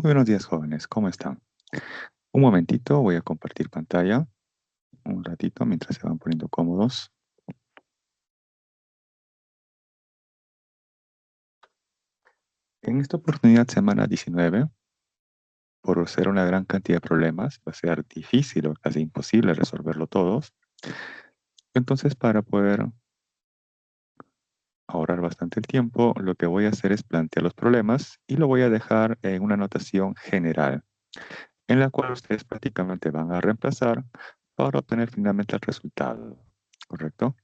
Muy buenos días, jóvenes. ¿Cómo están? Un momentito, voy a compartir pantalla un ratito mientras se van poniendo cómodos. En esta oportunidad, semana 19, por ser una gran cantidad de problemas, va a ser difícil o casi imposible resolverlo todos. Entonces, para poder ahorrar bastante el tiempo, lo que voy a hacer es plantear los problemas y lo voy a dejar en una anotación general, en la cual ustedes prácticamente van a reemplazar para obtener finalmente el resultado. ¿Correcto?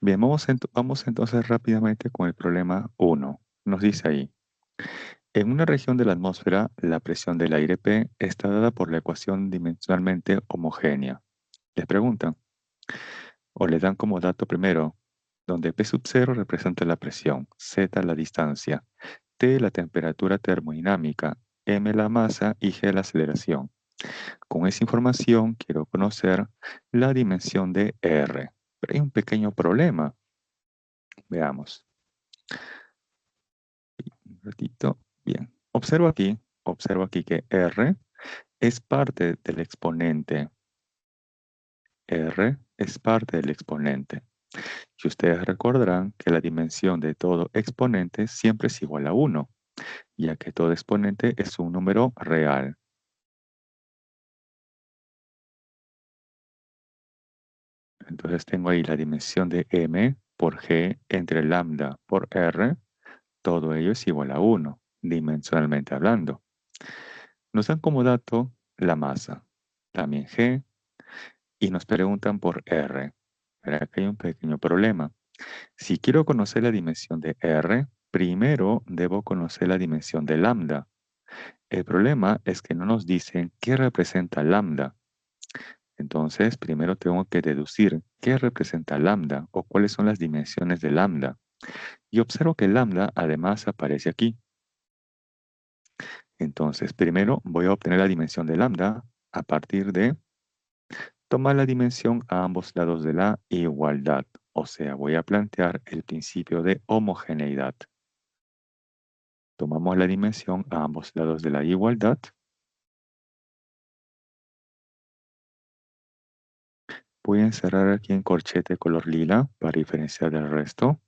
Bien, vamos entonces rápidamente con el problema 1. Nos dice ahí, en una región de la atmósfera, la presión del aire P está dada por la ecuación dimensionalmente homogénea. Les preguntan, o le dan como dato primero, donde P sub 0 representa la presión, Z la distancia, T la temperatura termodinámica, M la masa y G la aceleración. Con esa información quiero conocer la dimensión de R. Pero hay un pequeño problema. Veamos. Un ratito. Bien. Observo aquí que R es parte del exponente. R es parte del exponente. Y ustedes recordarán que la dimensión de todo exponente siempre es igual a 1, ya que todo exponente es un número real. Entonces tengo ahí la dimensión de M por G entre lambda por R. Todo ello es igual a 1, dimensionalmente hablando. Nos dan como dato la masa, también G, y nos preguntan por R. Pero aquí hay un pequeño problema. Si quiero conocer la dimensión de R, primero debo conocer la dimensión de lambda. El problema es que no nos dicen qué representa lambda. Entonces, primero tengo que deducir qué representa lambda o cuáles son las dimensiones de lambda. Y observo que lambda además aparece aquí. Entonces, primero voy a obtener la dimensión de lambda a partir de tomar la dimensión a ambos lados de la igualdad. O sea, voy a plantear el principio de homogeneidad. Tomamos la dimensión a ambos lados de la igualdad. Voy a encerrar aquí en corchete color lila para diferenciar del resto.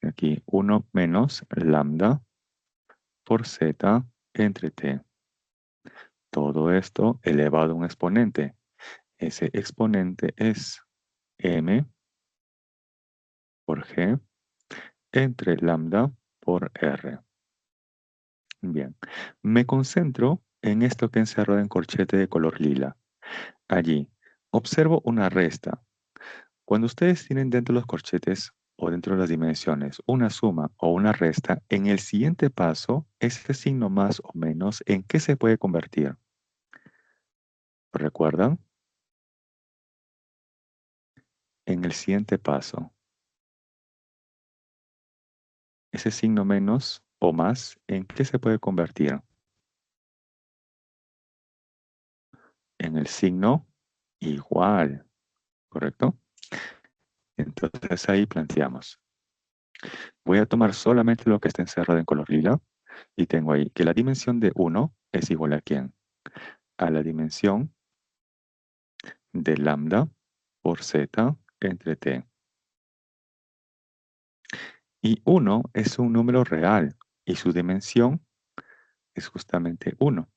Aquí 1 menos lambda por z entre t. Todo esto elevado a un exponente. Ese exponente es m por g entre lambda por r. Bien, me concentro en esto que he encerrado en corchete de color lila. Allí, observo una resta. Cuando ustedes tienen dentro de los corchetes o dentro de las dimensiones una suma o una resta, en el siguiente paso, ese signo más o menos, ¿en qué se puede convertir? ¿Recuerdan? En el siguiente paso, ese signo menos o más, ¿en qué se puede convertir? En el signo igual, ¿correcto? Entonces ahí planteamos. Voy a tomar solamente lo que está encerrado en color lila y tengo ahí que la dimensión de 1 es igual a ¿quién? A la dimensión de lambda por z entre t. Y 1 es un número real y su dimensión es justamente 1,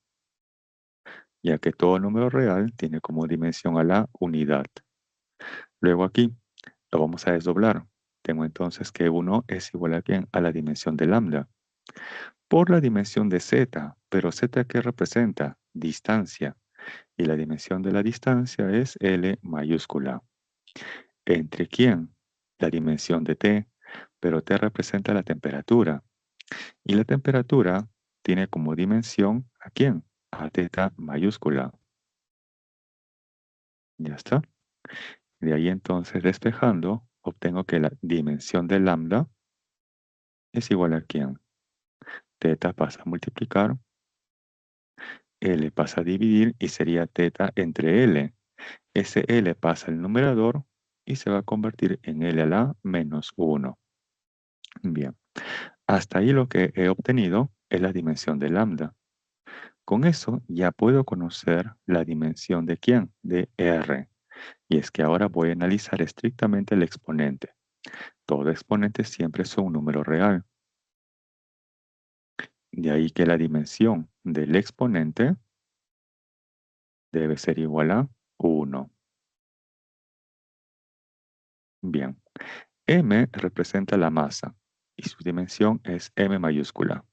ya que todo número real tiene como dimensión a la unidad. Luego aquí lo vamos a desdoblar. Tengo entonces que 1 es igual a ¿quién? A la dimensión de lambda por la dimensión de z, pero z ¿qué representa? Distancia. Y la dimensión de la distancia es L mayúscula. ¿Entre quién? La dimensión de T, pero T representa la temperatura. Y la temperatura tiene como dimensión ¿a quién? A teta mayúscula. Ya está. De ahí entonces, despejando, obtengo que la dimensión de lambda es igual a quién. Teta pasa a multiplicar, L pasa a dividir y sería teta entre L. Ese L pasa al numerador y se va a convertir en L a la menos 1. Bien, hasta ahí lo que he obtenido es la dimensión de lambda. Con eso ya puedo conocer la dimensión de ¿quién? De R. Y es que ahora voy a analizar estrictamente el exponente. Todo exponente siempre es un número real. De ahí que la dimensión del exponente debe ser igual a 1. Bien, m representa la masa y su dimensión es m mayúscula.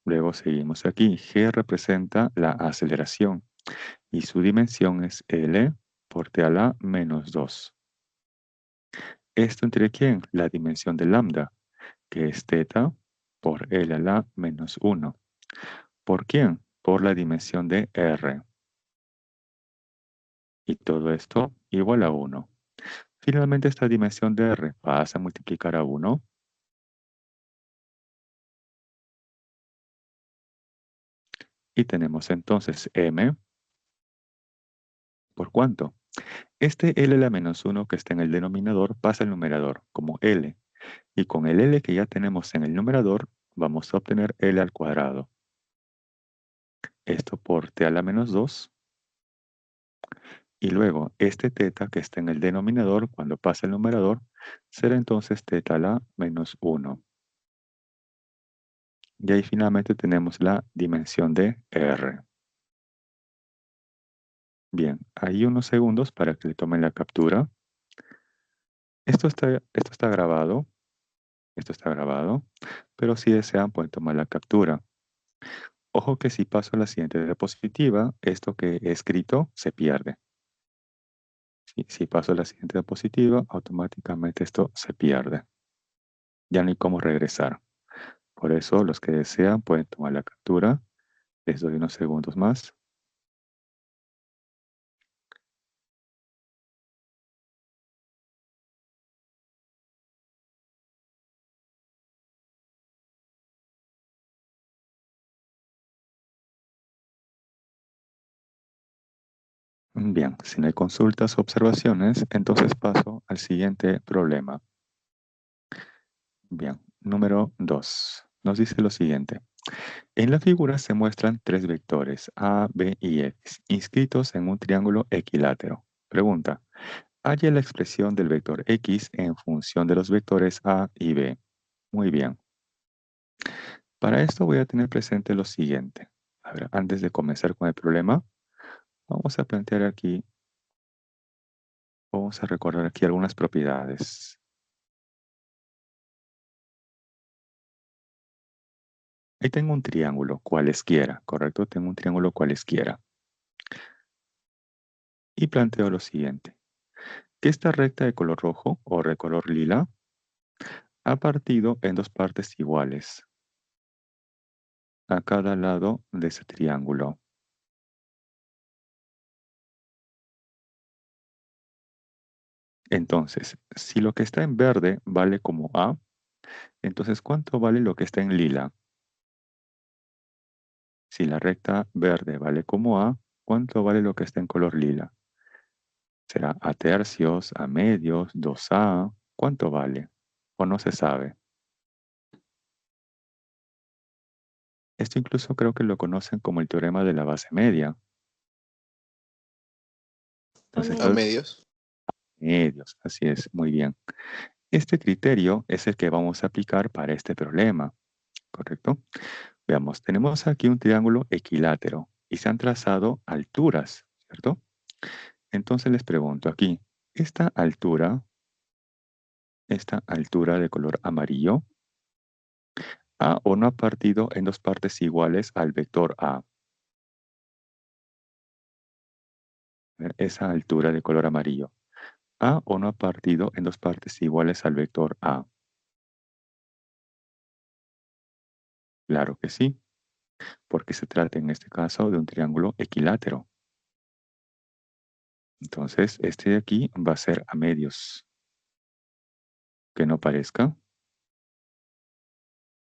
Luego seguimos aquí. G representa la aceleración y su dimensión es L por T a la menos 2. ¿Esto entre quién? La dimensión de lambda, que es teta por L a la menos 1. ¿Por quién? Por la dimensión de R. Y todo esto igual a 1. Finalmente esta dimensión de R pasa a multiplicar a 1. Y tenemos entonces m por cuánto. Este L a la menos 1 que está en el denominador pasa al numerador como L. Y con el L que ya tenemos en el numerador, vamos a obtener L al cuadrado. Esto por T a la menos 2. Y luego este teta que está en el denominador, cuando pasa al numerador, será entonces teta a la menos 1. Y ahí finalmente tenemos la dimensión de R. Bien, hay unos segundos para que le tomen la captura. Esto está grabado. Esto está grabado. Pero si desean, pueden tomar la captura. Ojo que si paso a la siguiente diapositiva, esto que he escrito se pierde. Si paso a la siguiente diapositiva, automáticamente esto se pierde. Ya no hay cómo regresar. Por eso, los que desean pueden tomar la captura. Les doy unos segundos más. Bien, si no hay consultas o observaciones, entonces paso al siguiente problema. Bien, número 2. Nos dice lo siguiente. En la figura se muestran tres vectores A, B y X, inscritos en un triángulo equilátero. Pregunta, halla la expresión del vector X en función de los vectores A y B. Muy bien. Para esto voy a tener presente lo siguiente. A ver, antes de comenzar con el problema, vamos a plantear aquí, vamos a recordar aquí algunas propiedades. Ahí tengo un triángulo cualesquiera, ¿correcto? Tengo un triángulo cualesquiera. Y planteo lo siguiente. Que esta recta de color rojo o de color lila ha partido en dos partes iguales a cada lado de ese triángulo. Entonces, si lo que está en verde vale como A, entonces ¿cuánto vale lo que está en lila? Si la recta verde vale como A, ¿cuánto vale lo que está en color lila? ¿Será a tercios, a medios, 2A? ¿Cuánto vale? ¿O no se sabe? Esto incluso creo que lo conocen como el teorema de la base media. Entonces, A medios. medios, así es, muy bien. Este criterio es el que vamos a aplicar para este problema, ¿correcto? Veamos, tenemos aquí un triángulo equilátero y se han trazado alturas, ¿cierto? Entonces les pregunto aquí, esta altura de color amarillo, ¿ha o no ha partido en dos partes iguales al vector A? Esa altura de color amarillo, ¿ha o no ha partido en dos partes iguales al vector A? Claro que sí, porque se trata en este caso de un triángulo equilátero. Entonces, este de aquí va a ser a medios. Que no parezca.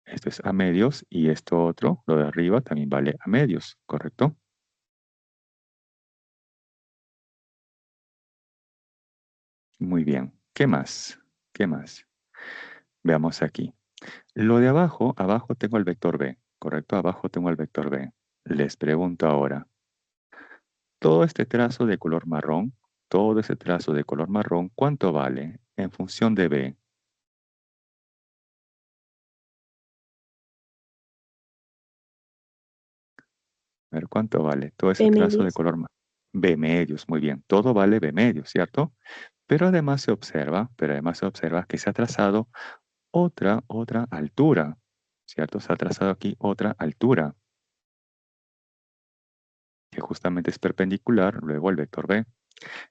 Esto es a medios y esto otro, lo de arriba, también vale a medios, ¿correcto? Muy bien. ¿Qué más? ¿Qué más? Veamos aquí. Lo de abajo, abajo tengo el vector b, ¿correcto? Abajo tengo el vector b. Les pregunto ahora, todo este trazo de color marrón, todo ese trazo de color marrón, ¿cuánto vale en función de b? A ver, ¿cuánto vale todo ese B trazo de medios. color b medios? Muy bien, todo vale b medios, ¿cierto? Pero además se observa que se ha trazado otra altura, ¿cierto? Se ha trazado aquí otra altura, que justamente es perpendicular, luego el vector b.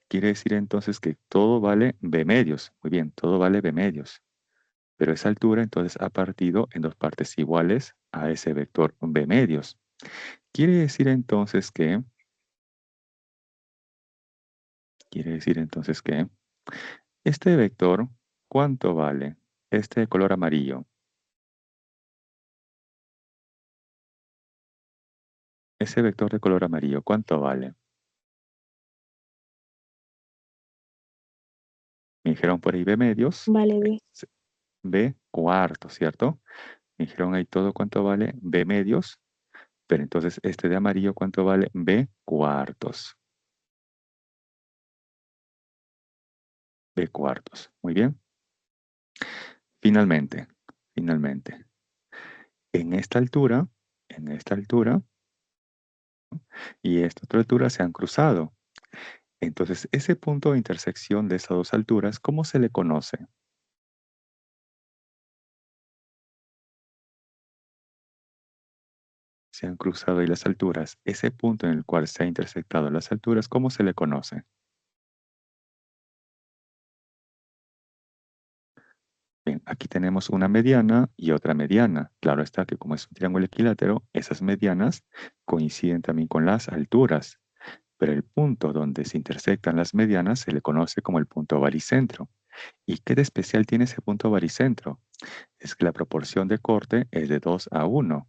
Quiere decir entonces que todo vale b medios. Muy bien, todo vale b medios. Pero esa altura entonces ha partido en dos partes iguales a ese vector b medios. Quiere decir entonces que, quiere decir entonces que este vector, ¿cuánto vale? Este de color amarillo. Ese vector de color amarillo, ¿cuánto vale? Me dijeron por ahí b medios, Vale, B. b cuartos, ¿cierto? Me dijeron ahí todo cuánto vale b medios, pero entonces este de amarillo cuánto vale b cuartos. B cuartos. Muy bien. Finalmente, finalmente, en esta altura y esta otra altura se han cruzado. Entonces, ese punto de intersección de esas dos alturas, ¿cómo se le conoce? Se han cruzado ahí las alturas. Ese punto en el cual se han intersectado las alturas, ¿cómo se le conoce? Bien, aquí tenemos una mediana y otra mediana. Claro está que como es un triángulo equilátero, esas medianas coinciden también con las alturas. Pero el punto donde se intersectan las medianas se le conoce como el punto baricentro. ¿Y qué de especial tiene ese punto baricentro? Es que la proporción de corte es de 2 a 1.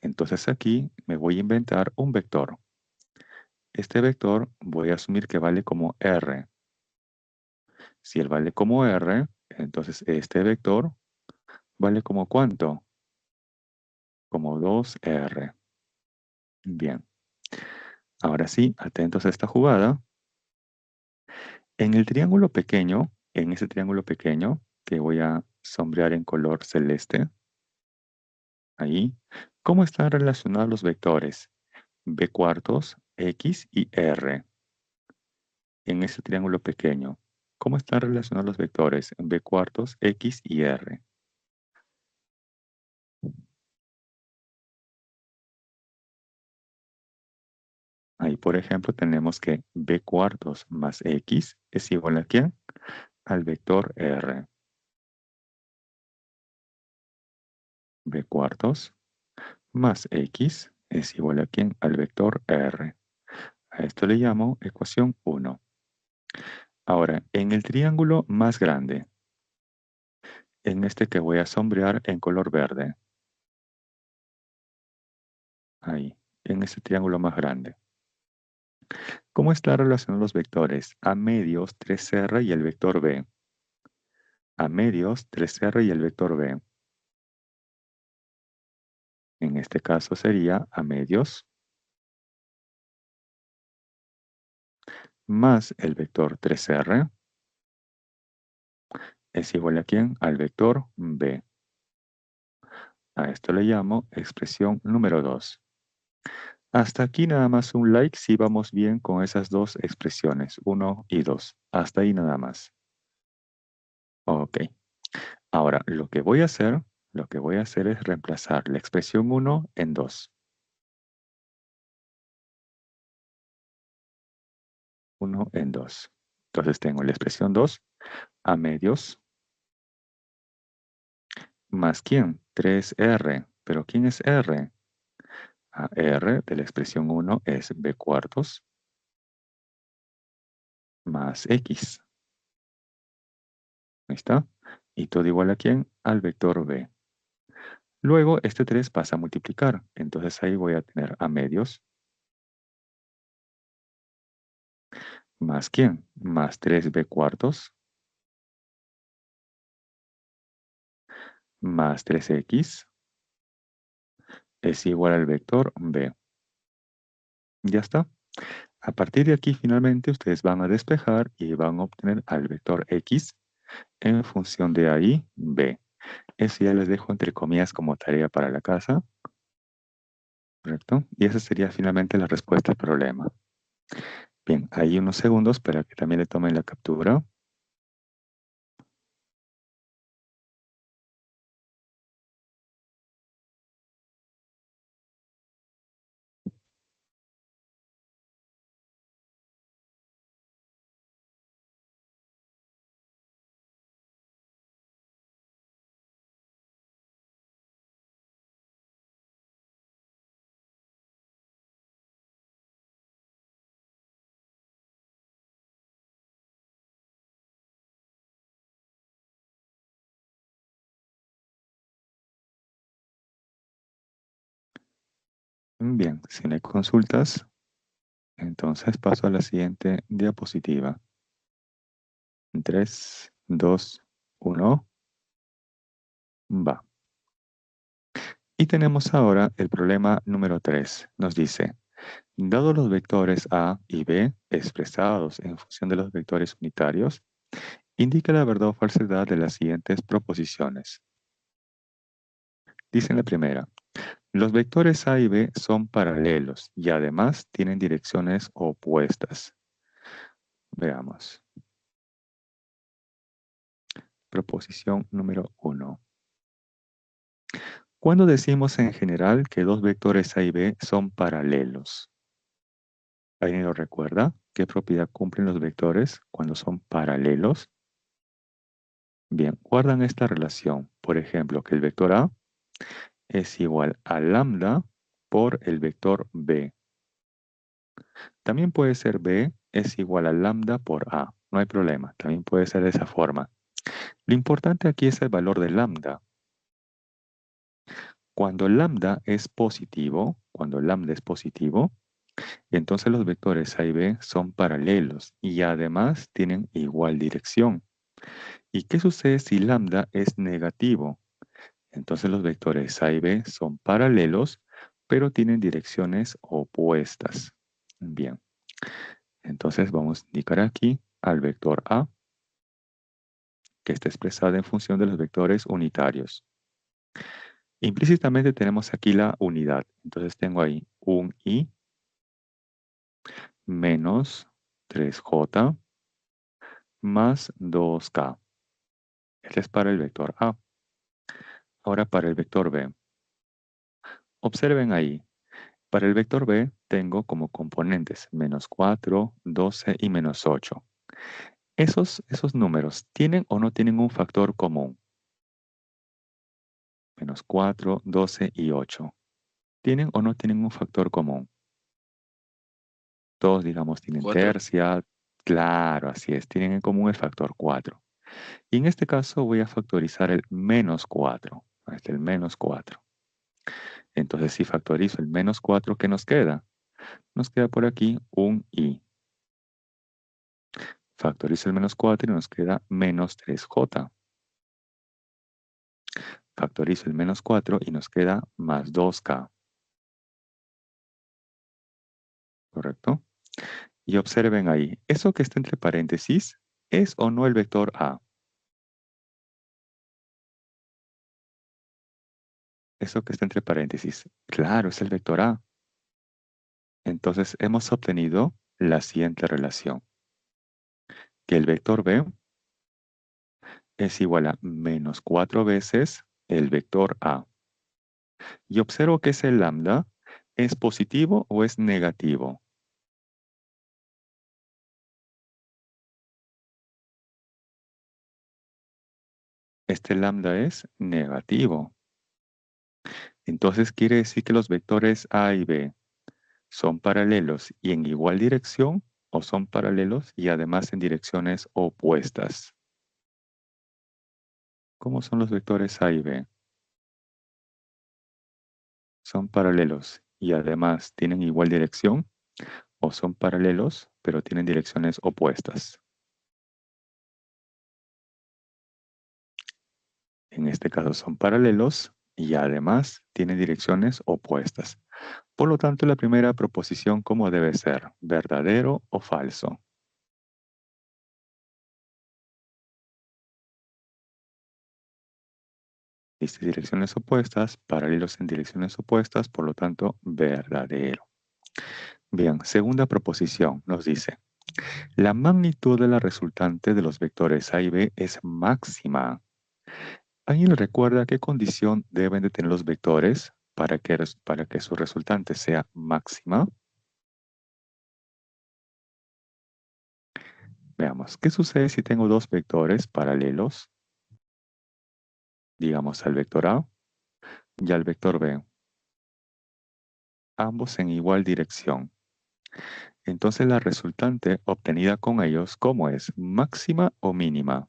Entonces aquí me voy a inventar un vector. Este vector voy a asumir que vale como R. Si él vale como R, entonces este vector vale como ¿cuánto? Como 2R. Bien. Ahora sí, atentos a esta jugada. En el triángulo pequeño, en ese triángulo pequeño, que voy a sombrear en color celeste, ahí, ¿cómo están relacionados los vectores? B cuartos, X y R. En ese triángulo pequeño, ¿cómo están relacionados los vectores? B cuartos, X y R. Ahí, por ejemplo, tenemos que B cuartos más X es igual a ¿quién? Al vector R. B cuartos más X es igual a ¿quién? Al vector R. A esto le llamo ecuación 1. Ahora, en el triángulo más grande, en este que voy a sombrear en color verde, ahí, en ese triángulo más grande. ¿Cómo está relacionados los vectores? A medios, 3R y el vector B. A medios, 3R y el vector B. En este caso sería a medios más el vector 3R es igual a ¿quién? Al vector B. A esto le llamo expresión número 2. Hasta aquí nada más un like si vamos bien con esas dos expresiones, 1 y 2. Hasta ahí nada más. Ok. Ahora, lo que voy a hacer es reemplazar la expresión 1 en 2. 1 en 2. Entonces tengo la expresión 2 a medios más ¿quién? 3R. ¿Pero quién es R? A R de la expresión 1 es B cuartos más X. Ahí está. Y todo igual a quién? Al vector B. Luego este 3 pasa a multiplicar. Entonces ahí voy a tener a medios más ¿quién? Más 3B cuartos más 3x es igual al vector b. Ya está. A partir de aquí, finalmente, ustedes van a despejar y van a obtener al vector x en función de A y b. Eso ya les dejo entre comillas como tarea para la casa. ¿Correcto? Y esa sería finalmente la respuesta al problema. Bien, ahí unos segundos para que también le tomen la captura. Bien, si no hay consultas, entonces paso a la siguiente diapositiva. 3, 2, 1, va. Y tenemos ahora el problema número 3. Nos dice, dado los vectores A y B expresados en función de los vectores unitarios, indica la verdad o falsedad de las siguientes proposiciones. Dice en la primera, los vectores A y B son paralelos y además tienen direcciones opuestas. Veamos. Proposición número 1. ¿Cuándo decimos en general que dos vectores A y B son paralelos? ¿Alguien lo recuerda? ¿Qué propiedad cumplen los vectores cuando son paralelos? Bien, guardan esta relación. Por ejemplo, que el vector A es igual a lambda por el vector B. También puede ser B es igual a lambda por A. No hay problema, también puede ser de esa forma. Lo importante aquí es el valor de lambda. Cuando lambda es positivo, entonces los vectores A y B son paralelos y además tienen igual dirección. ¿Y qué sucede si lambda es negativo? Entonces los vectores A y B son paralelos, pero tienen direcciones opuestas. Bien, entonces vamos a indicar aquí al vector A, que está expresado en función de los vectores unitarios. Implícitamente tenemos aquí la unidad. Entonces tengo ahí un i menos 3j más 2k. Este es para el vector A. Ahora para el vector B. Observen ahí. Para el vector B tengo como componentes menos 4, 12 y menos 8. Esos números, ¿tienen o no tienen un factor común? Menos 4, 12 y 8. ¿Tienen o no tienen un factor común? Todos, digamos, tienen 4. tercia. Claro, así es. Tienen en común el factor 4. Y en este caso voy a factorizar el menos 4. Este es el menos 4. Entonces, si factorizo el menos 4, ¿qué nos queda? Nos queda por aquí un i. Factorizo el menos 4 y nos queda menos 3j. Factorizo el menos 4 y nos queda más 2k. ¿Correcto? Y observen ahí, eso que está entre paréntesis, ¿es o no el vector A? Eso que está entre paréntesis, claro, es el vector A. Entonces hemos obtenido la siguiente relación, que el vector B es igual a menos 4 veces el vector A. Y observo que ese lambda es positivo o es negativo. Este lambda es negativo. Entonces quiere decir que los vectores A y B son paralelos y en igual dirección o son paralelos y además en direcciones opuestas. ¿Cómo son los vectores A y B? ¿Son paralelos y además tienen igual dirección o son paralelos pero tienen direcciones opuestas? En este caso son paralelos y además tienen direcciones opuestas. Por lo tanto, la primera proposición, ¿cómo debe ser? ¿Verdadero o falso? Dice direcciones opuestas, paralelos en direcciones opuestas, por lo tanto, verdadero. Bien, segunda proposición nos dice, la magnitud de la resultante de los vectores A y B es máxima. ¿Alguien le recuerda qué condición deben de tener los vectores para que su resultante sea máxima? Veamos, ¿qué sucede si tengo dos vectores paralelos? Digamos al vector A y al vector B, ambos en igual dirección. Entonces la resultante obtenida con ellos, ¿cómo es? ¿Máxima o mínima?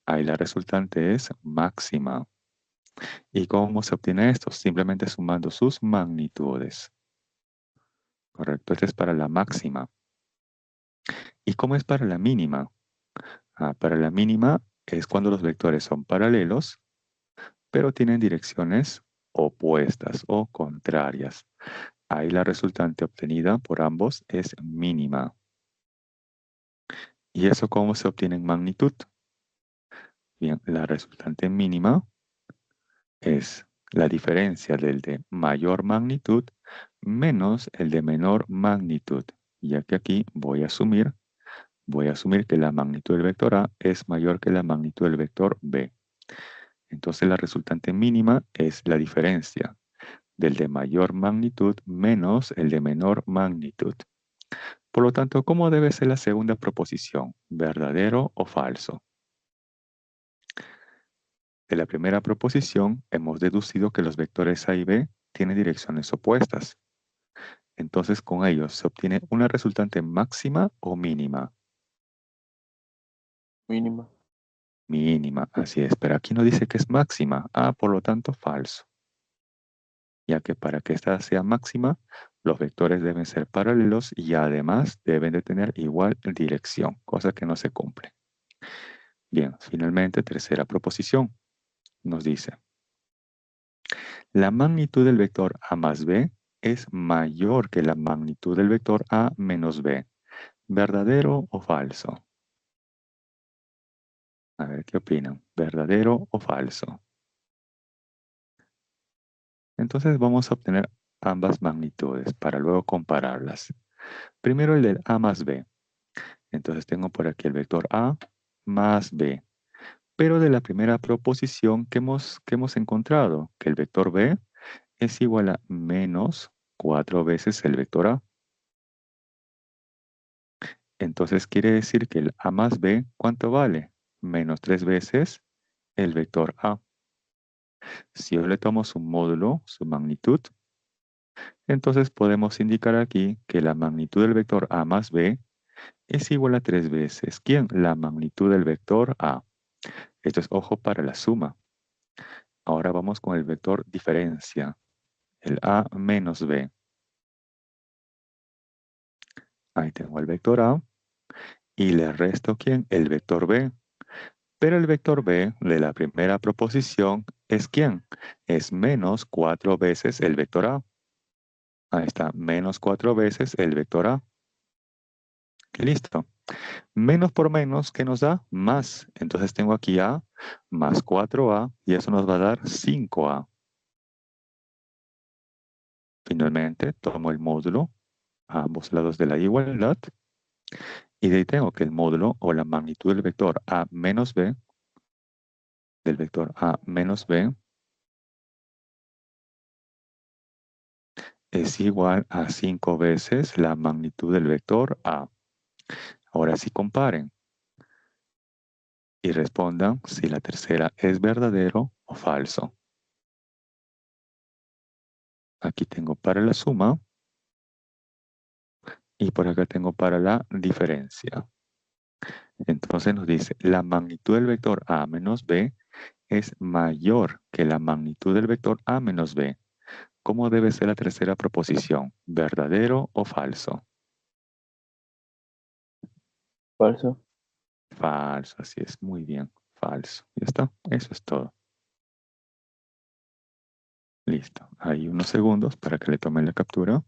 Ahí la resultante es máxima. ¿Y cómo se obtiene esto? Simplemente sumando sus magnitudes. Correcto, este es para la máxima. ¿Y cómo es para la mínima? Para la mínima es cuando los vectores son paralelos, pero tienen direcciones opuestas o contrarias. Ahí la resultante obtenida por ambos es mínima. ¿Y eso cómo se obtiene en magnitud? Bien, la resultante mínima es la diferencia del de mayor magnitud menos el de menor magnitud, ya que aquí voy a asumir que la magnitud del vector A es mayor que la magnitud del vector B. Entonces la resultante mínima es la diferencia del de mayor magnitud menos el de menor magnitud. Por lo tanto, ¿cómo debe ser la segunda proposición? ¿Verdadero o falso? De la primera proposición hemos deducido que los vectores A y B tienen direcciones opuestas. Entonces con ellos se obtiene una resultante máxima o mínima. Mínima. Mínima, así es, pero aquí no dice que es máxima. Por lo tanto, falso. Ya que para que esta sea máxima, los vectores deben ser paralelos y además deben de tener igual dirección, cosa que no se cumple. Bien, finalmente, tercera proposición. Nos dice, la magnitud del vector A más B es mayor que la magnitud del vector A menos B. ¿Verdadero o falso? A ver, ¿qué opinan? ¿Verdadero o falso? Entonces vamos a obtener ambas magnitudes para luego compararlas. Primero el del A más B. Entonces tengo por aquí el vector A más B. Pero de la primera proposición que hemos encontrado, que el vector B es igual a menos 4 veces el vector A. Entonces quiere decir que el A más B, ¿cuánto vale? Menos 3 veces el vector A. Si yo le tomo su módulo, su magnitud, entonces podemos indicar aquí que la magnitud del vector A más B es igual a 3 veces. ¿Quién? La magnitud del vector A. Esto es ojo para la suma. Ahora vamos con el vector diferencia, el A menos B. Ahí tengo el vector A y le resto ¿quién? El vector B. Pero el vector B de la primera proposición es ¿quién? Es menos 4 veces el vector A. Ahí está, menos 4 veces el vector A. Listo. Menos por menos, ¿qué nos da? Más. Entonces tengo aquí A más 4A y eso nos va a dar 5A. Finalmente, tomo el módulo a ambos lados de la igualdad y de ahí tengo que el módulo o la magnitud del vector A menos B, es igual a 5 veces la magnitud del vector A. Ahora sí comparen y respondan si la tercera es verdadero o falso. Aquí tengo para la suma y por acá tengo para la diferencia. Entonces nos dice, la magnitud del vector A menos B es mayor que la magnitud del vector A menos B. ¿Cómo debe ser la tercera proposición? ¿Verdadero o falso? Falso. Falso, así es. Muy bien. Falso. Ya está. Eso es todo. Listo. Hay unos segundos para que le tomen la captura.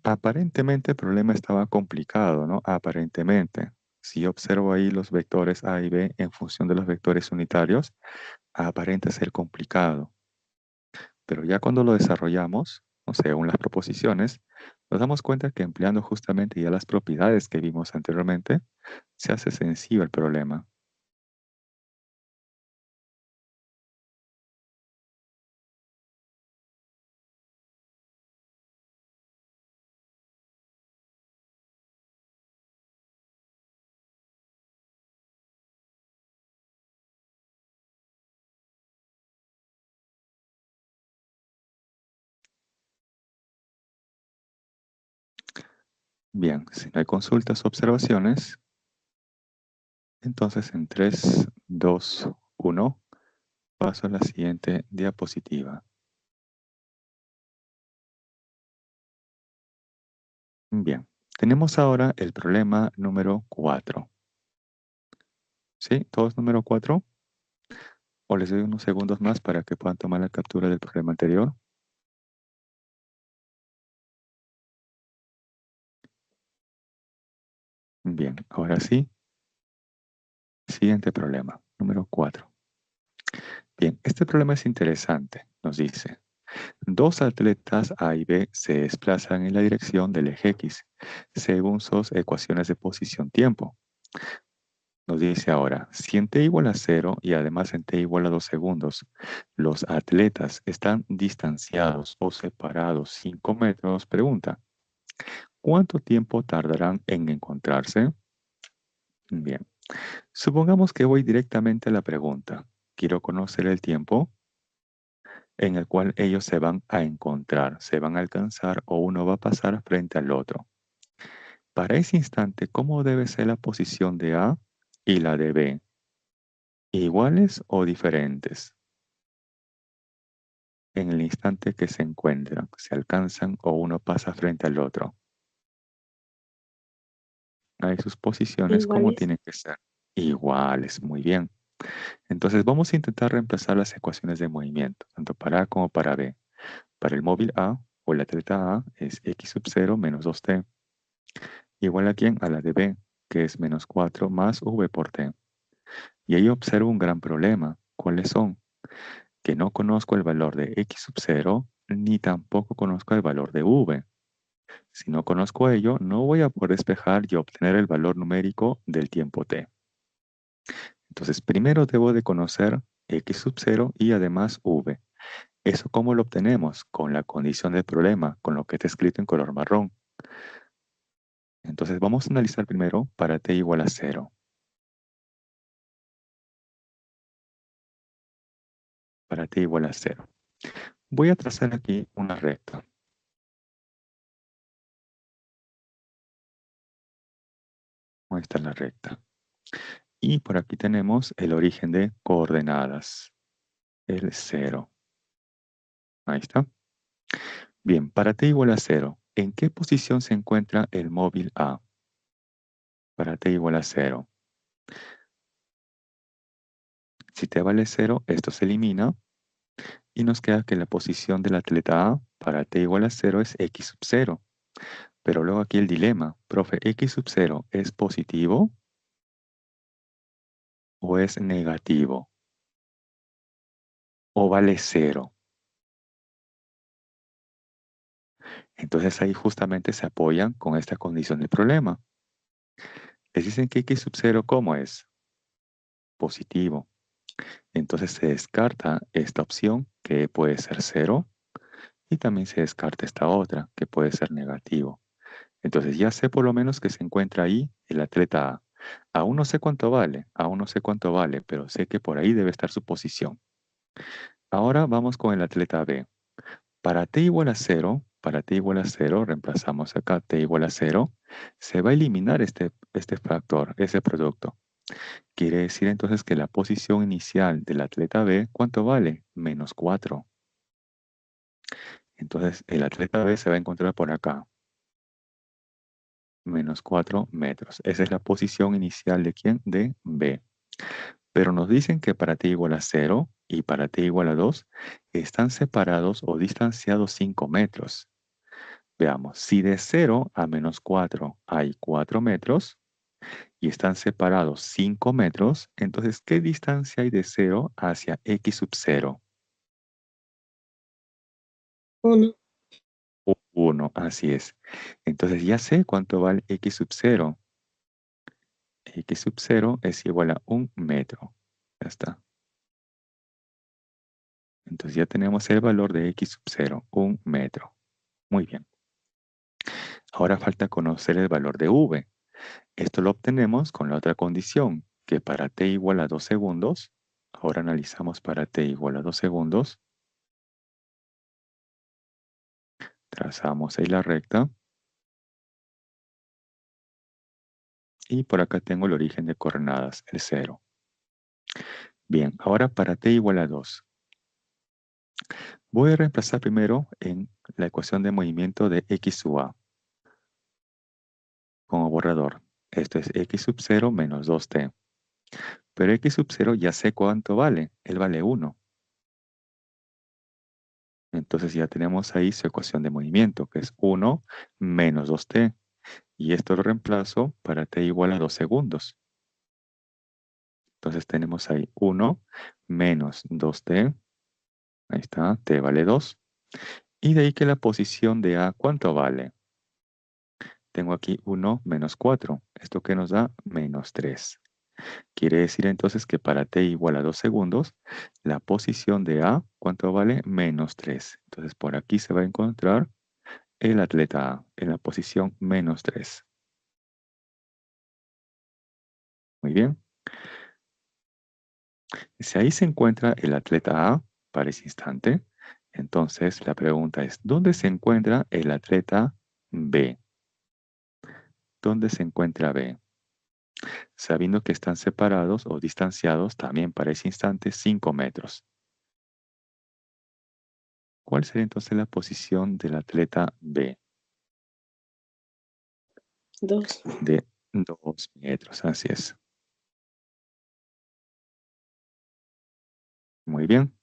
Aparentemente el problema estaba complicado, ¿no? Aparentemente. Si yo observo ahí los vectores A y B en función de los vectores unitarios, aparenta ser complicado. Pero ya cuando lo desarrollamos, o según las proposiciones, nos damos cuenta que empleando justamente ya las propiedades que vimos anteriormente, se hace sencillo el problema. Bien, si no hay consultas o observaciones, entonces en 3, 2, 1, paso a la siguiente diapositiva. Bien, tenemos ahora el problema número 4. ¿Sí? ¿Todos número 4? ¿O les doy unos segundos más para que puedan tomar la captura del problema anterior? Bien, ahora sí, siguiente problema, número 4. Bien, este problema es interesante. Nos dice, dos atletas A y B se desplazan en la dirección del eje X, según sus ecuaciones de posición-tiempo. Nos dice ahora, si en t igual a 0 y además en t igual a 2 segundos, los atletas están distanciados o separados 5 metros, pregunta, ¿cuánto tiempo tardarán en encontrarse? Bien, supongamos que voy directamente a la pregunta. Quiero conocer el tiempo en el cual ellos se van a encontrar, se van a alcanzar o uno va a pasar frente al otro. Para ese instante, ¿cómo debe ser la posición de A y la de B? ¿Iguales o diferentes? En el instante que se encuentran, se alcanzan o uno pasa frente al otro. Hay sus posiciones como Iguales. tienen que ser. Iguales, muy bien. Entonces vamos a intentar reemplazar las ecuaciones de movimiento, tanto para A como para B. Para el móvil A o el atleta A es x sub 0 menos 2t. Igual a quién? A la de B, que es menos 4 más v por t. Y ahí observo un gran problema. ¿Cuáles son? Que no conozco el valor de x sub 0 ni tampoco conozco el valor de v. Si no conozco ello, no voy a poder despejar y obtener el valor numérico del tiempo t. Entonces, primero debo de conocer x sub 0 y además v. ¿Eso cómo lo obtenemos? Con la condición del problema, con lo que está escrito en color marrón. Entonces, vamos a analizar primero para t igual a 0. Para t igual a 0. Voy a trazar aquí una recta. Ahí está la recta. Y por aquí tenemos el origen de coordenadas, el 0. Ahí está. Bien, para t igual a 0, ¿en qué posición se encuentra el móvil A? Para t igual a 0. Si t vale 0, esto se elimina y nos queda que la posición del atleta A para t igual a 0 es x sub 0. Pero luego aquí el dilema, profe, ¿x sub 0 es positivo o es negativo? ¿O vale 0? Entonces ahí justamente se apoyan con esta condición del problema. Les dicen que x sub 0, ¿cómo es? Positivo. Entonces se descarta esta opción, que puede ser 0, y también se descarta esta otra, que puede ser negativo. Entonces ya sé por lo menos que se encuentra ahí el atleta A. Aún no sé cuánto vale, aún no sé cuánto vale, pero sé que por ahí debe estar su posición. Ahora vamos con el atleta B. Para t igual a 0, para t igual a 0, reemplazamos acá t igual a 0, se va a eliminar este factor, ese producto. Quiere decir entonces que la posición inicial del atleta B, ¿cuánto vale? Menos 4. Entonces, el atleta B se va a encontrar por acá. Menos 4 metros. Esa es la posición inicial de ¿quién? De B. Pero nos dicen que para t igual a 0 y para t igual a 2 están separados o distanciados 5 metros. Veamos, si de 0 a menos 4 hay 4 metros y están separados 5 metros, entonces, ¿qué distancia hay de 0 hacia x sub 0? 1. 1, así es. Entonces ya sé cuánto vale x sub 0. X sub 0 es igual a 1 metro. Ya está. Entonces ya tenemos el valor de x sub 0, 1 metro. Muy bien. Ahora falta conocer el valor de v. Esto lo obtenemos con la otra condición, que para t igual a 2 segundos, ahora analizamos para t igual a 2 segundos, trazamos ahí la recta, y por acá tengo el origen de coordenadas, el 0. Bien, ahora para t igual a 2. Voy a reemplazar primero en la ecuación de movimiento de x sub a como borrador. Esto es x sub 0 menos 2t. Pero x sub 0 ya sé cuánto vale. Él vale 1. Entonces ya tenemos ahí su ecuación de movimiento, que es 1 menos 2t. Y esto lo reemplazo para t igual a 2 segundos. Entonces tenemos ahí 1 menos 2t. Ahí está, t vale 2. Y de ahí que la posición de a, ¿cuánto vale? Tengo aquí 1 menos 4. ¿Esto qué nos da? Menos 3. Quiere decir entonces que para t igual a 2 segundos, la posición de a, ¿cuánto vale? Menos 3. Entonces por aquí se va a encontrar el atleta A en la posición menos 3. Muy bien. Si ahí se encuentra el atleta A para ese instante, entonces la pregunta es, ¿dónde se encuentra el atleta B? ¿Dónde se encuentra B? Sabiendo que están separados o distanciados también para ese instante 5 metros. ¿Cuál sería entonces la posición del atleta B? 2. De 2 metros, así es. Muy bien.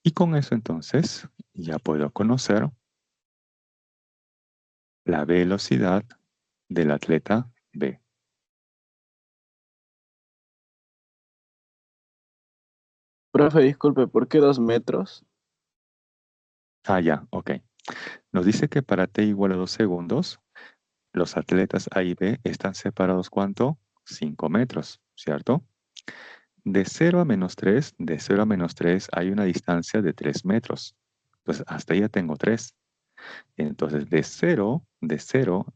Y con eso entonces ya puedo conocer la velocidad del atleta B. Profe, disculpe, ¿por qué 2 metros? Ah, ya, ok. Nos dice que para t igual a 2 segundos, los atletas A y B están separados ¿cuánto? 5 metros, ¿cierto? De 0 a menos 3, de 0 a menos 3 hay una distancia de 3 metros. Entonces, hasta ahí ya tengo 3. Entonces, de 0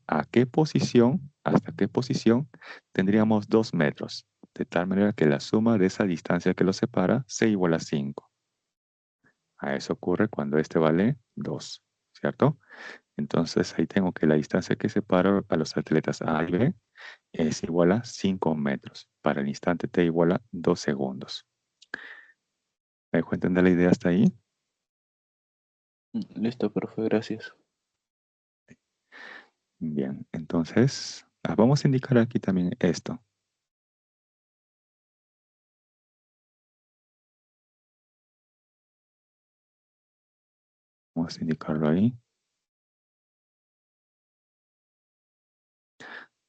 a qué posición, hasta qué posición, tendríamos 2 metros. De tal manera que la suma de esa distancia que los separa sea igual a 5. A eso ocurre cuando este vale 2, ¿cierto? Entonces ahí tengo que la distancia que separa a los atletas A y B es igual a 5 metros. Para el instante t igual a 2 segundos. ¿Me dejo entender la idea hasta ahí? Listo, profe, gracias. Bien, entonces vamos a indicar aquí también esto. Vamos a indicarlo ahí.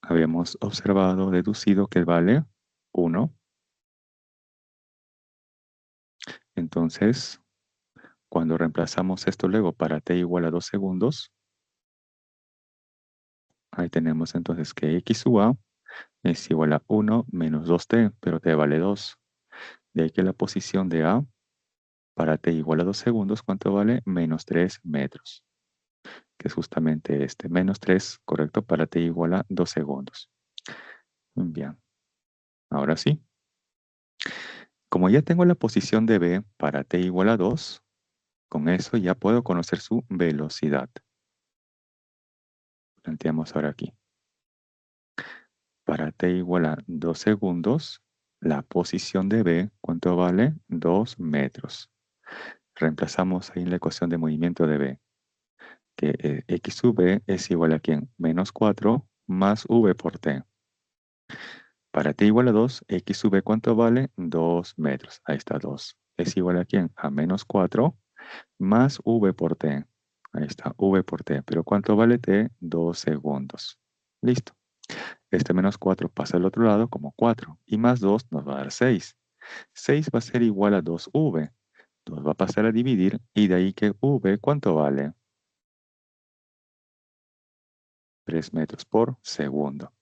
Habíamos observado, deducido que vale 1. Entonces, cuando reemplazamos esto luego para t igual a 2 segundos, ahí tenemos entonces que x sub a es igual a 1 menos 2t, pero t vale 2. De ahí que la posición de a para t igual a 2 segundos, ¿cuánto vale? Menos 3 metros, que es justamente este, menos 3, correcto, para t igual a 2 segundos. Bien, ahora sí. Como ya tengo la posición de b para t igual a 2, con eso ya puedo conocer su velocidad. Planteamos ahora aquí. Para t igual a 2 segundos, la posición de b, ¿cuánto vale? 2 metros. Reemplazamos ahí la ecuación de movimiento de b. que x sub b es igual a ¿quién? Menos 4 más v por t. Para t igual a 2, x sub b, ¿cuánto vale? 2 metros. Ahí está 2. ¿Es igual a quién? A menos 4 más v por t. Ahí está, v por t. ¿Pero cuánto vale t? 2 segundos. Listo. Este menos 4 pasa al otro lado como 4. Y más 2 nos va a dar 6. 6 va a ser igual a 2v. 2 va a pasar a dividir. Y de ahí que v, ¿cuánto vale? 3 metros por segundo.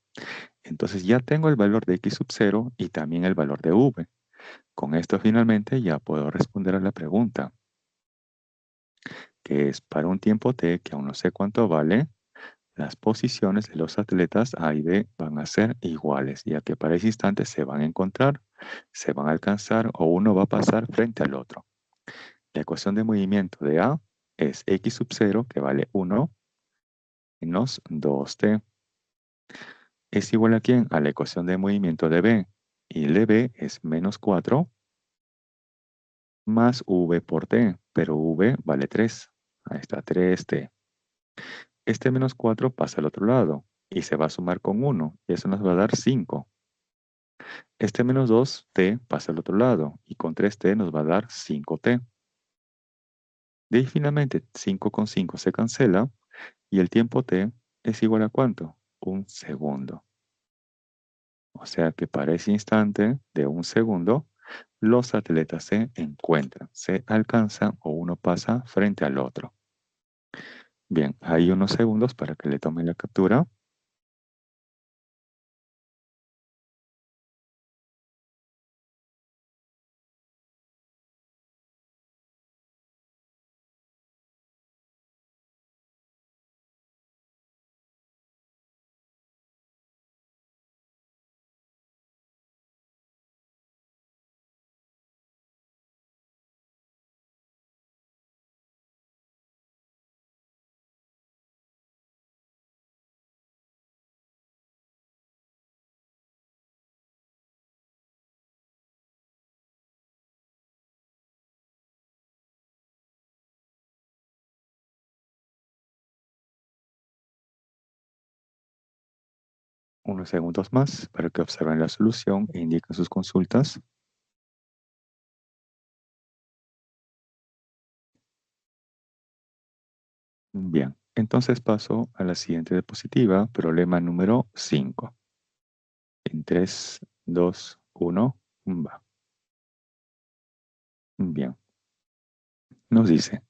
Entonces ya tengo el valor de x sub 0 y también el valor de v. Con esto finalmente ya puedo responder a la pregunta, que es para un tiempo t que aún no sé cuánto vale, las posiciones de los atletas A y B van a ser iguales, ya que para ese instante se van a encontrar, se van a alcanzar o uno va a pasar frente al otro. La ecuación de movimiento de A es x sub 0, que vale 1, menos 2t. ¿Es igual a quién? A la ecuación de movimiento de B. Y el de B es menos 4 más v por t, pero v vale 3. Ahí está 3t. Este menos 4 pasa al otro lado y se va a sumar con 1 y eso nos va a dar 5. Este menos 2t pasa al otro lado y con 3t nos va a dar 5t. De ahí finalmente 5 con 5 se cancela y el tiempo t es igual a ¿cuánto? 1 segundo. O sea que para ese instante de 1 segundo, los atletas se encuentran, se alcanzan o uno pasa frente al otro. Bien, hay unos segundos para que le tomen la captura. Unos segundos más para que observen la solución e indiquen sus consultas. Bien, entonces paso a la siguiente diapositiva, problema número 5. En 3, 2, 1, va. Bien, nos dice,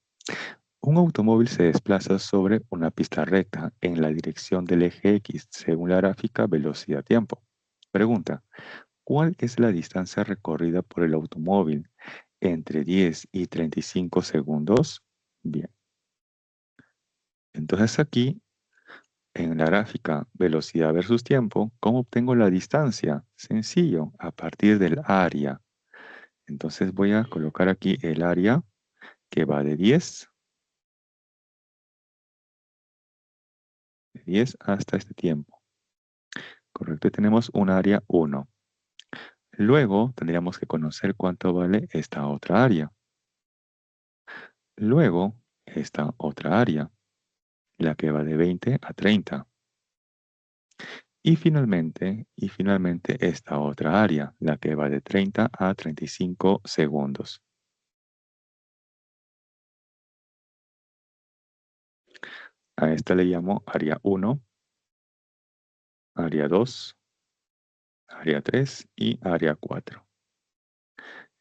un automóvil se desplaza sobre una pista recta en la dirección del eje X según la gráfica velocidad-tiempo. Pregunta, ¿cuál es la distancia recorrida por el automóvil entre 10 y 35 segundos? Bien. Entonces aquí, en la gráfica velocidad versus tiempo, ¿cómo obtengo la distancia? Sencillo, a partir del área. Entonces voy a colocar aquí el área que va de 10 hasta este tiempo. Correcto, y tenemos un área 1. Luego tendríamos que conocer cuánto vale esta otra área. Luego, esta otra área, la que va de 20 a 30. Y finalmente esta otra área, la que va de 30 a 35 segundos. A esta le llamo área 1, área 2, área 3 y área 4.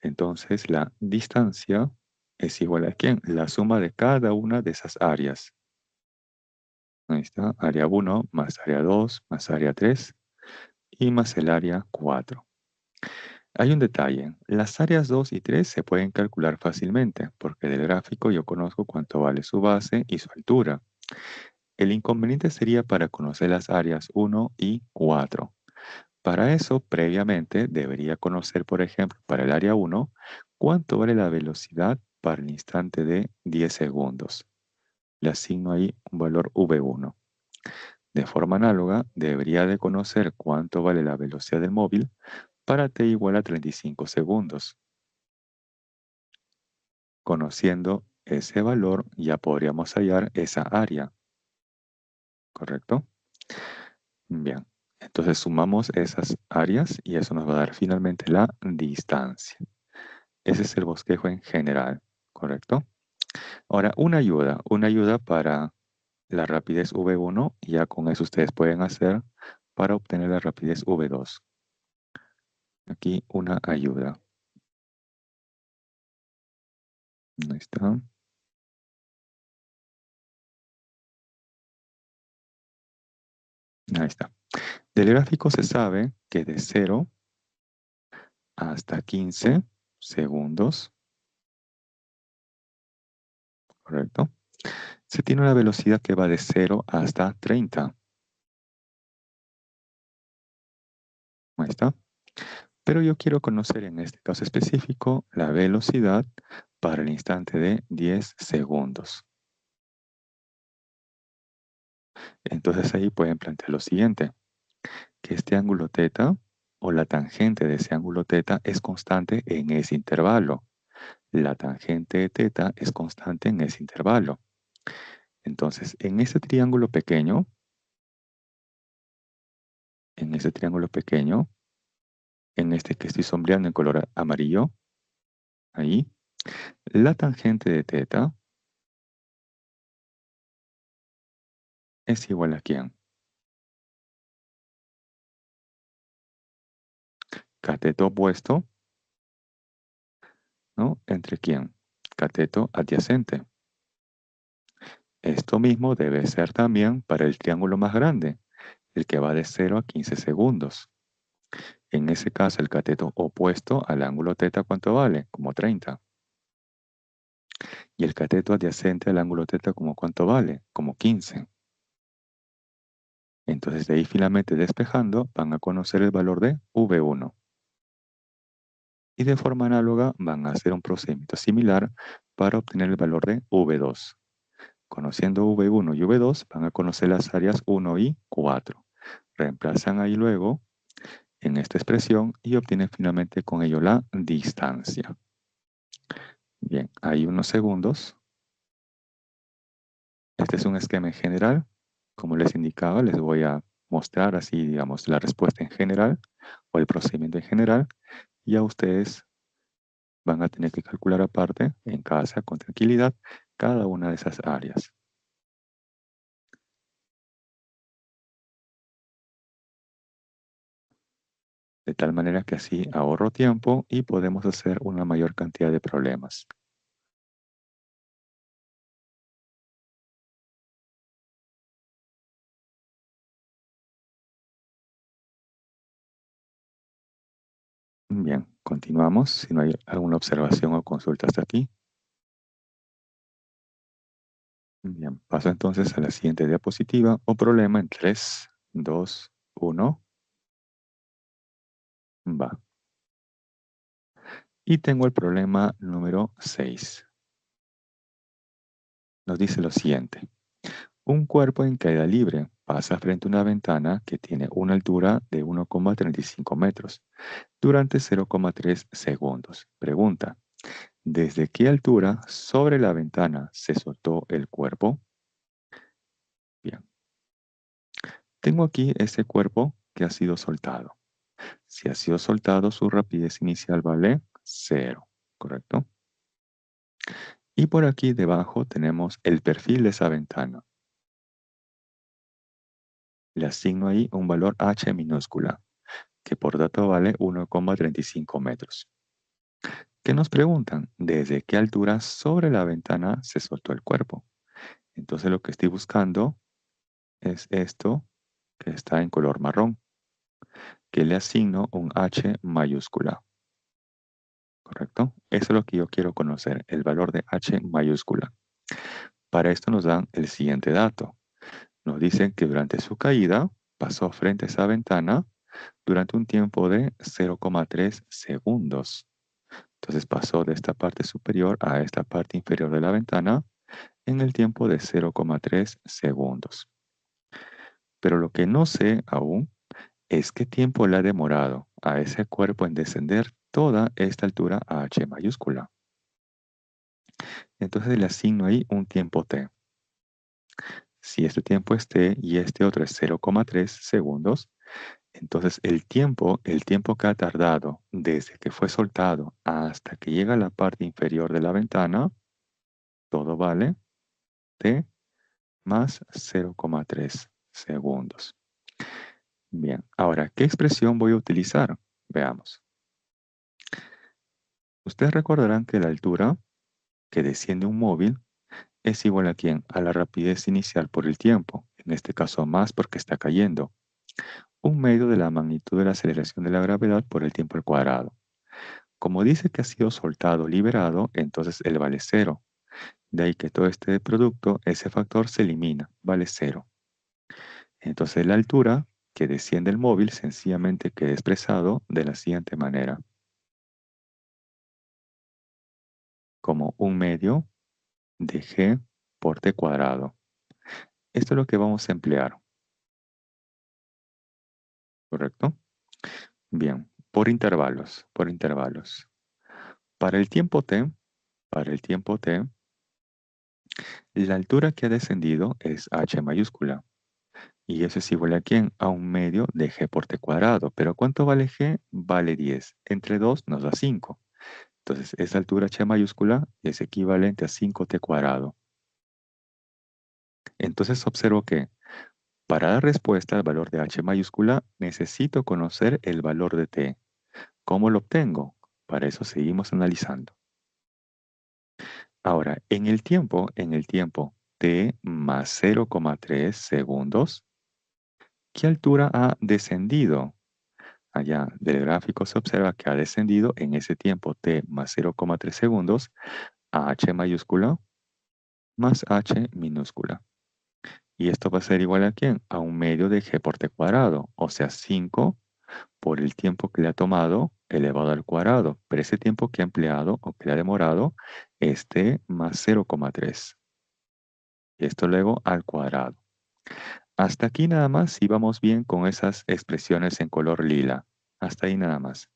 Entonces la distancia es igual a ¿quién? La suma de cada una de esas áreas. Ahí está, área 1 más área 2 más área 3 y más el área 4. Hay un detalle, las áreas 2 y 3 se pueden calcular fácilmente porque del gráfico yo conozco cuánto vale su base y su altura. El inconveniente sería para conocer las áreas 1 y 4. Para eso, previamente, debería conocer, por ejemplo, para el área 1, cuánto vale la velocidad para el instante de 10 segundos. Le asigno ahí un valor V1. De forma análoga, debería de conocer cuánto vale la velocidad del móvil para t igual a 35 segundos. Conociendo ese valor, ya podríamos hallar esa área. ¿Correcto? Bien. Entonces sumamos esas áreas y eso nos va a dar finalmente la distancia. Ese es el bosquejo en general. ¿Correcto? Ahora, una ayuda para la rapidez V1, y ya con eso ustedes pueden hacer para obtener la rapidez V2. Aquí una ayuda. Ahí está. Ahí está. Del gráfico se sabe que de 0 hasta 15 segundos, ¿correcto? Se tiene una velocidad que va de 0 hasta 30. Ahí está. Pero yo quiero conocer en este caso específico la velocidad para el instante de 10 segundos. Entonces ahí pueden plantear lo siguiente, que este ángulo θ o la tangente de ese ángulo θ es constante en ese intervalo. La tangente de θ es constante en ese intervalo. Entonces, en ese triángulo pequeño, en este que estoy sombreando en color amarillo, ahí, la tangente de θ es igual a ¿quién? Cateto opuesto, ¿no? ¿Entre quién? Cateto adyacente. Esto mismo debe ser también para el triángulo más grande, el que va de 0 a 15 segundos. En ese caso, el cateto opuesto al ángulo θ, ¿cuánto vale? Como 30. Y el cateto adyacente al ángulo θ, ¿como cuánto vale? Como 15. Entonces, de ahí finalmente despejando, van a conocer el valor de V1. Y de forma análoga, van a hacer un procedimiento similar para obtener el valor de V2. Conociendo V1 y V2, van a conocer las áreas 1 y 4. Reemplazan ahí luego en esta expresión y obtienen finalmente con ello la distancia. Bien, hay unos segundos. Este es un esquema en general. Como les indicaba, les voy a mostrar así, digamos, la respuesta en general o el procedimiento en general. Y a ustedes van a tener que calcular aparte, en casa, con tranquilidad, cada una de esas áreas. De tal manera que así ahorro tiempo y podemos hacer una mayor cantidad de problemas. Bien, continuamos. Si no hay alguna observación o consulta hasta aquí. Bien, paso entonces a la siguiente diapositiva o problema en 3, 2, 1. Va. Y tengo el problema número 6. Nos dice lo siguiente. Un cuerpo en caída libre pasa frente a una ventana que tiene una altura de 1,35 metros durante 0,3 segundos. Pregunta, ¿desde qué altura sobre la ventana se soltó el cuerpo? Bien. Tengo aquí ese cuerpo que ha sido soltado. Si ha sido soltado, su rapidez inicial vale 0, ¿correcto? Y por aquí debajo tenemos el perfil de esa ventana. Le asigno ahí un valor h minúscula, que por dato vale 1,35 metros. ¿Qué nos preguntan? ¿Desde qué altura sobre la ventana se soltó el cuerpo? Entonces lo que estoy buscando es esto que está en color marrón, que le asigno un h mayúscula. ¿Correcto? Eso es lo que yo quiero conocer, el valor de h mayúscula. Para esto nos dan el siguiente dato. Nos dicen que durante su caída pasó frente a esa ventana durante un tiempo de 0,3 segundos. Entonces pasó de esta parte superior a esta parte inferior de la ventana en el tiempo de 0,3 segundos. Pero lo que no sé aún es qué tiempo le ha demorado a ese cuerpo en descender toda esta altura a h mayúscula. Entonces le asigno ahí un tiempo t. Si este tiempo es t y este otro es 0,3 segundos, entonces el tiempo que ha tardado desde que fue soltado hasta que llega a la parte inferior de la ventana, todo vale t más 0,3 segundos. Bien, ahora, ¿qué expresión voy a utilizar? Veamos. Ustedes recordarán que la altura que desciende un móvil es igual a ¿quién? A la rapidez inicial por el tiempo, en este caso más porque está cayendo. Un medio de la magnitud de la aceleración de la gravedad por el tiempo al cuadrado. Como dice que ha sido soltado o liberado, entonces él vale 0. De ahí que todo este producto, ese factor se elimina, vale 0. Entonces la altura que desciende el móvil sencillamente queda expresado de la siguiente manera. Como un medio de g por t cuadrado. Esto es lo que vamos a emplear. ¿Correcto? Bien, por intervalos, por intervalos. Para el tiempo t, la altura que ha descendido es h mayúscula. Y eso es igual a ¿quién? A un medio de g por t cuadrado. ¿Pero cuánto vale g? Vale 10. Entre 2 nos da 5. Entonces, esa altura h mayúscula es equivalente a 5t cuadrado. Entonces, observo que para dar respuesta al valor de h mayúscula, necesito conocer el valor de t. ¿Cómo lo obtengo? Para eso seguimos analizando. Ahora, en el tiempo, t más 0,3 segundos, ¿qué altura ha descendido? Allá del gráfico se observa que ha descendido en ese tiempo t más 0,3 segundos a h mayúscula más h minúscula. Y esto va a ser igual a ¿quién? A un medio de g por t cuadrado, o sea 5 por el tiempo que le ha tomado elevado al cuadrado. Pero ese tiempo que ha empleado o que le ha demorado es t más 0,3. Y esto luego al cuadrado. Hasta aquí nada más si vamos bien con esas expresiones en color lila. Hasta ahí nada más.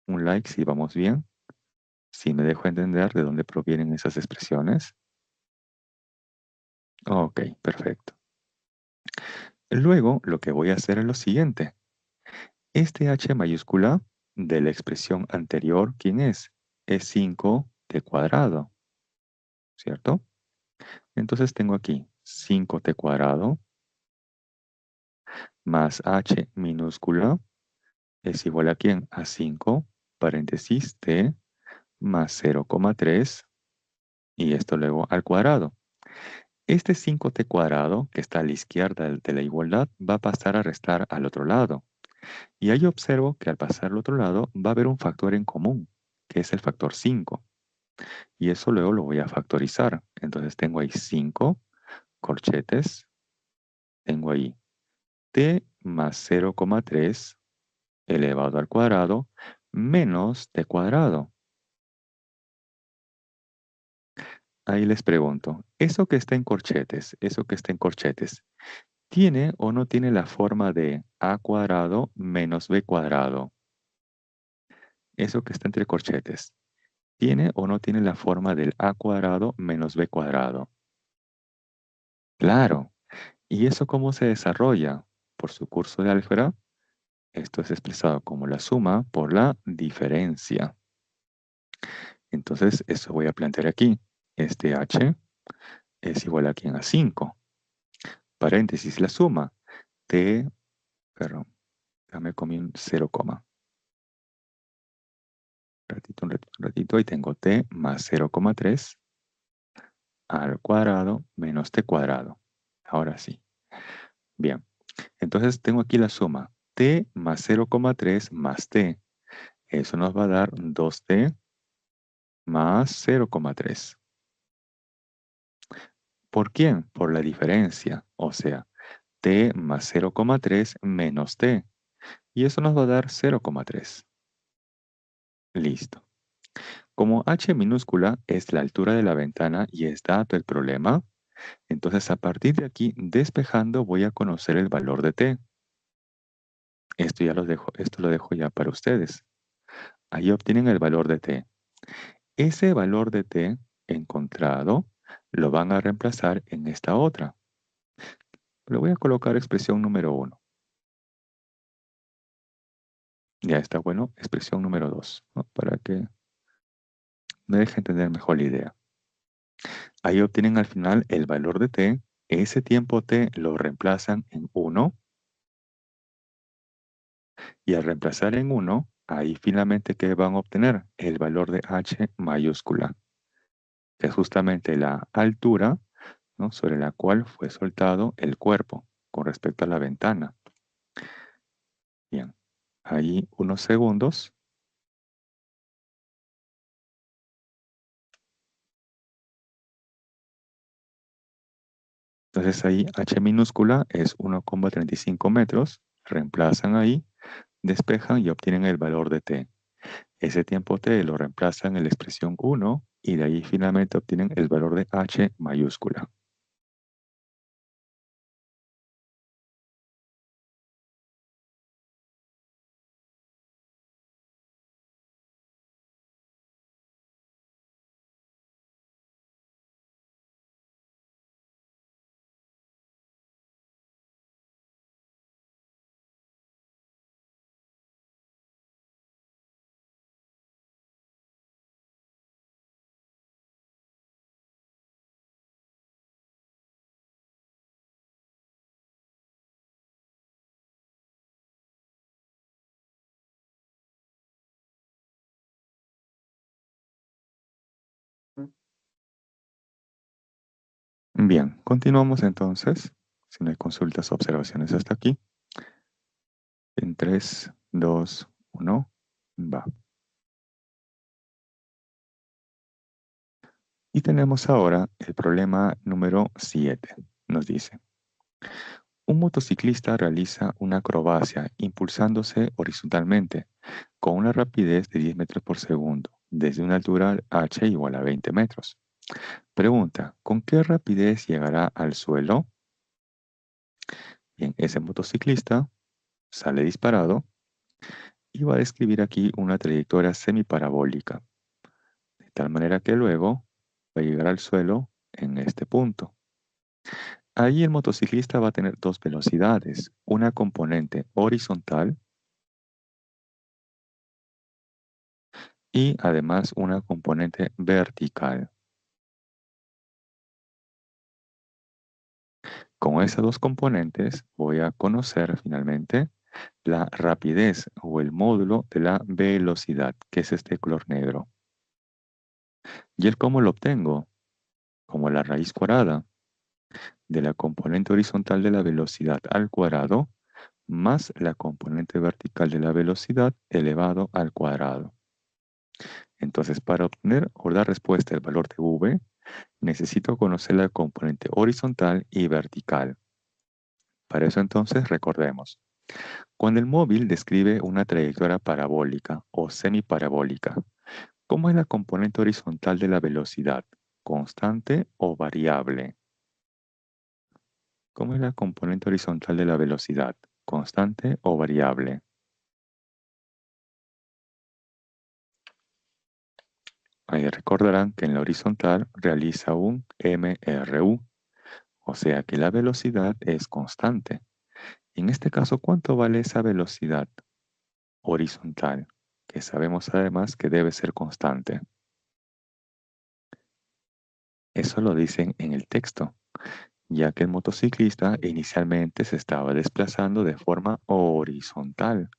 Un like si vamos bien. Si me dejo entender de dónde provienen esas expresiones. Ok, perfecto. Luego lo que voy a hacer es lo siguiente. Este h mayúscula de la expresión anterior, ¿quién es? Es 5t cuadrado, ¿cierto? Entonces tengo aquí 5t cuadrado más h minúscula es igual a ¿quién? A 5, paréntesis, t más 0,3 y esto luego al cuadrado. Este 5t cuadrado que está a la izquierda de la igualdad va a pasar a restar al otro lado. Y ahí observo que al pasar al otro lado va a haber un factor en común, que es el factor 5. Y eso luego lo voy a factorizar. Entonces tengo ahí 5 corchetes. Tengo ahí t más 0,3 elevado al cuadrado menos t cuadrado. Ahí les pregunto, eso que está en corchetes, ¿tiene o no tiene la forma de a cuadrado menos b cuadrado? Eso que está entre corchetes, ¿tiene o no tiene la forma del a cuadrado menos b cuadrado? Claro. ¿Y eso cómo se desarrolla? Por su curso de álgebra, esto es expresado como la suma por la diferencia. Entonces, eso voy a plantear aquí. Este h es igual a ¿quién? A 5. Paréntesis, la suma. Perdón, déjame comí un 0, un ratito, ahí tengo t más 0,3 al cuadrado menos t cuadrado. Ahora sí. Bien, entonces tengo aquí la suma. T más 0,3 más t. Eso nos va a dar 2t más 0,3. ¿Por quién? Por la diferencia, o sea, t más 0,3 menos t. Y eso nos va a dar 0,3. Listo. Como h minúscula es la altura de la ventana y es dato el problema, entonces a partir de aquí, despejando, voy a conocer el valor de t. Esto lo dejo ya para ustedes. Ahí obtienen el valor de t. Ese valor de t encontrado lo van a reemplazar en esta otra. Le voy a colocar expresión número 1. Ya está bueno, expresión número 2, ¿no? Para que me deje entender mejor la idea. Ahí obtienen al final el valor de t. Ese tiempo t lo reemplazan en 1. Y al reemplazar en 1, ahí finalmente, ¿qué van a obtener? El valor de h mayúscula, que es justamente la altura, ¿no?, sobre la cual fue soltado el cuerpo con respecto a la ventana. Bien, ahí unos segundos. Entonces ahí h minúscula es 1,35 metros. Reemplazan ahí, despejan y obtienen el valor de t. Ese tiempo t lo reemplazan en la expresión 1 y de ahí finalmente obtienen el valor de h mayúscula. Bien, continuamos entonces. Si no hay consultas o observaciones hasta aquí. En 3, 2, 1, va. Y tenemos ahora el problema número 7. Nos dice: un motociclista realiza una acrobacia impulsándose horizontalmente con una rapidez de 10 metros por segundo, desde una altura h igual a 20 metros. Pregunta: ¿con qué rapidez llegará al suelo? Bien, ese motociclista sale disparado y va a describir aquí una trayectoria semiparabólica, de tal manera que luego va a llegar al suelo en este punto. Ahí el motociclista va a tener dos velocidades, una componente horizontal y además una componente vertical. Con esas dos componentes voy a conocer finalmente la rapidez o el módulo de la velocidad, que es este color negro. ¿Y el cómo lo obtengo? Como la raíz cuadrada de la componente horizontal de la velocidad al cuadrado más la componente vertical de la velocidad elevado al cuadrado. Entonces, para obtener o dar respuesta al valor de v, necesito conocer la componente horizontal y vertical. Para eso entonces recordemos: cuando el móvil describe una trayectoria parabólica o semiparabólica, ¿cómo es la componente horizontal de la velocidad? ¿Constante o variable? ¿Cómo es la componente horizontal de la velocidad? ¿Constante o variable? Ahí recordarán que en la horizontal realiza un MRU, o sea que la velocidad es constante. En este caso, ¿cuánto vale esa velocidad horizontal? Que sabemos además que debe ser constante. Eso lo dicen en el texto, ya que el motociclista inicialmente se estaba desplazando de forma horizontal,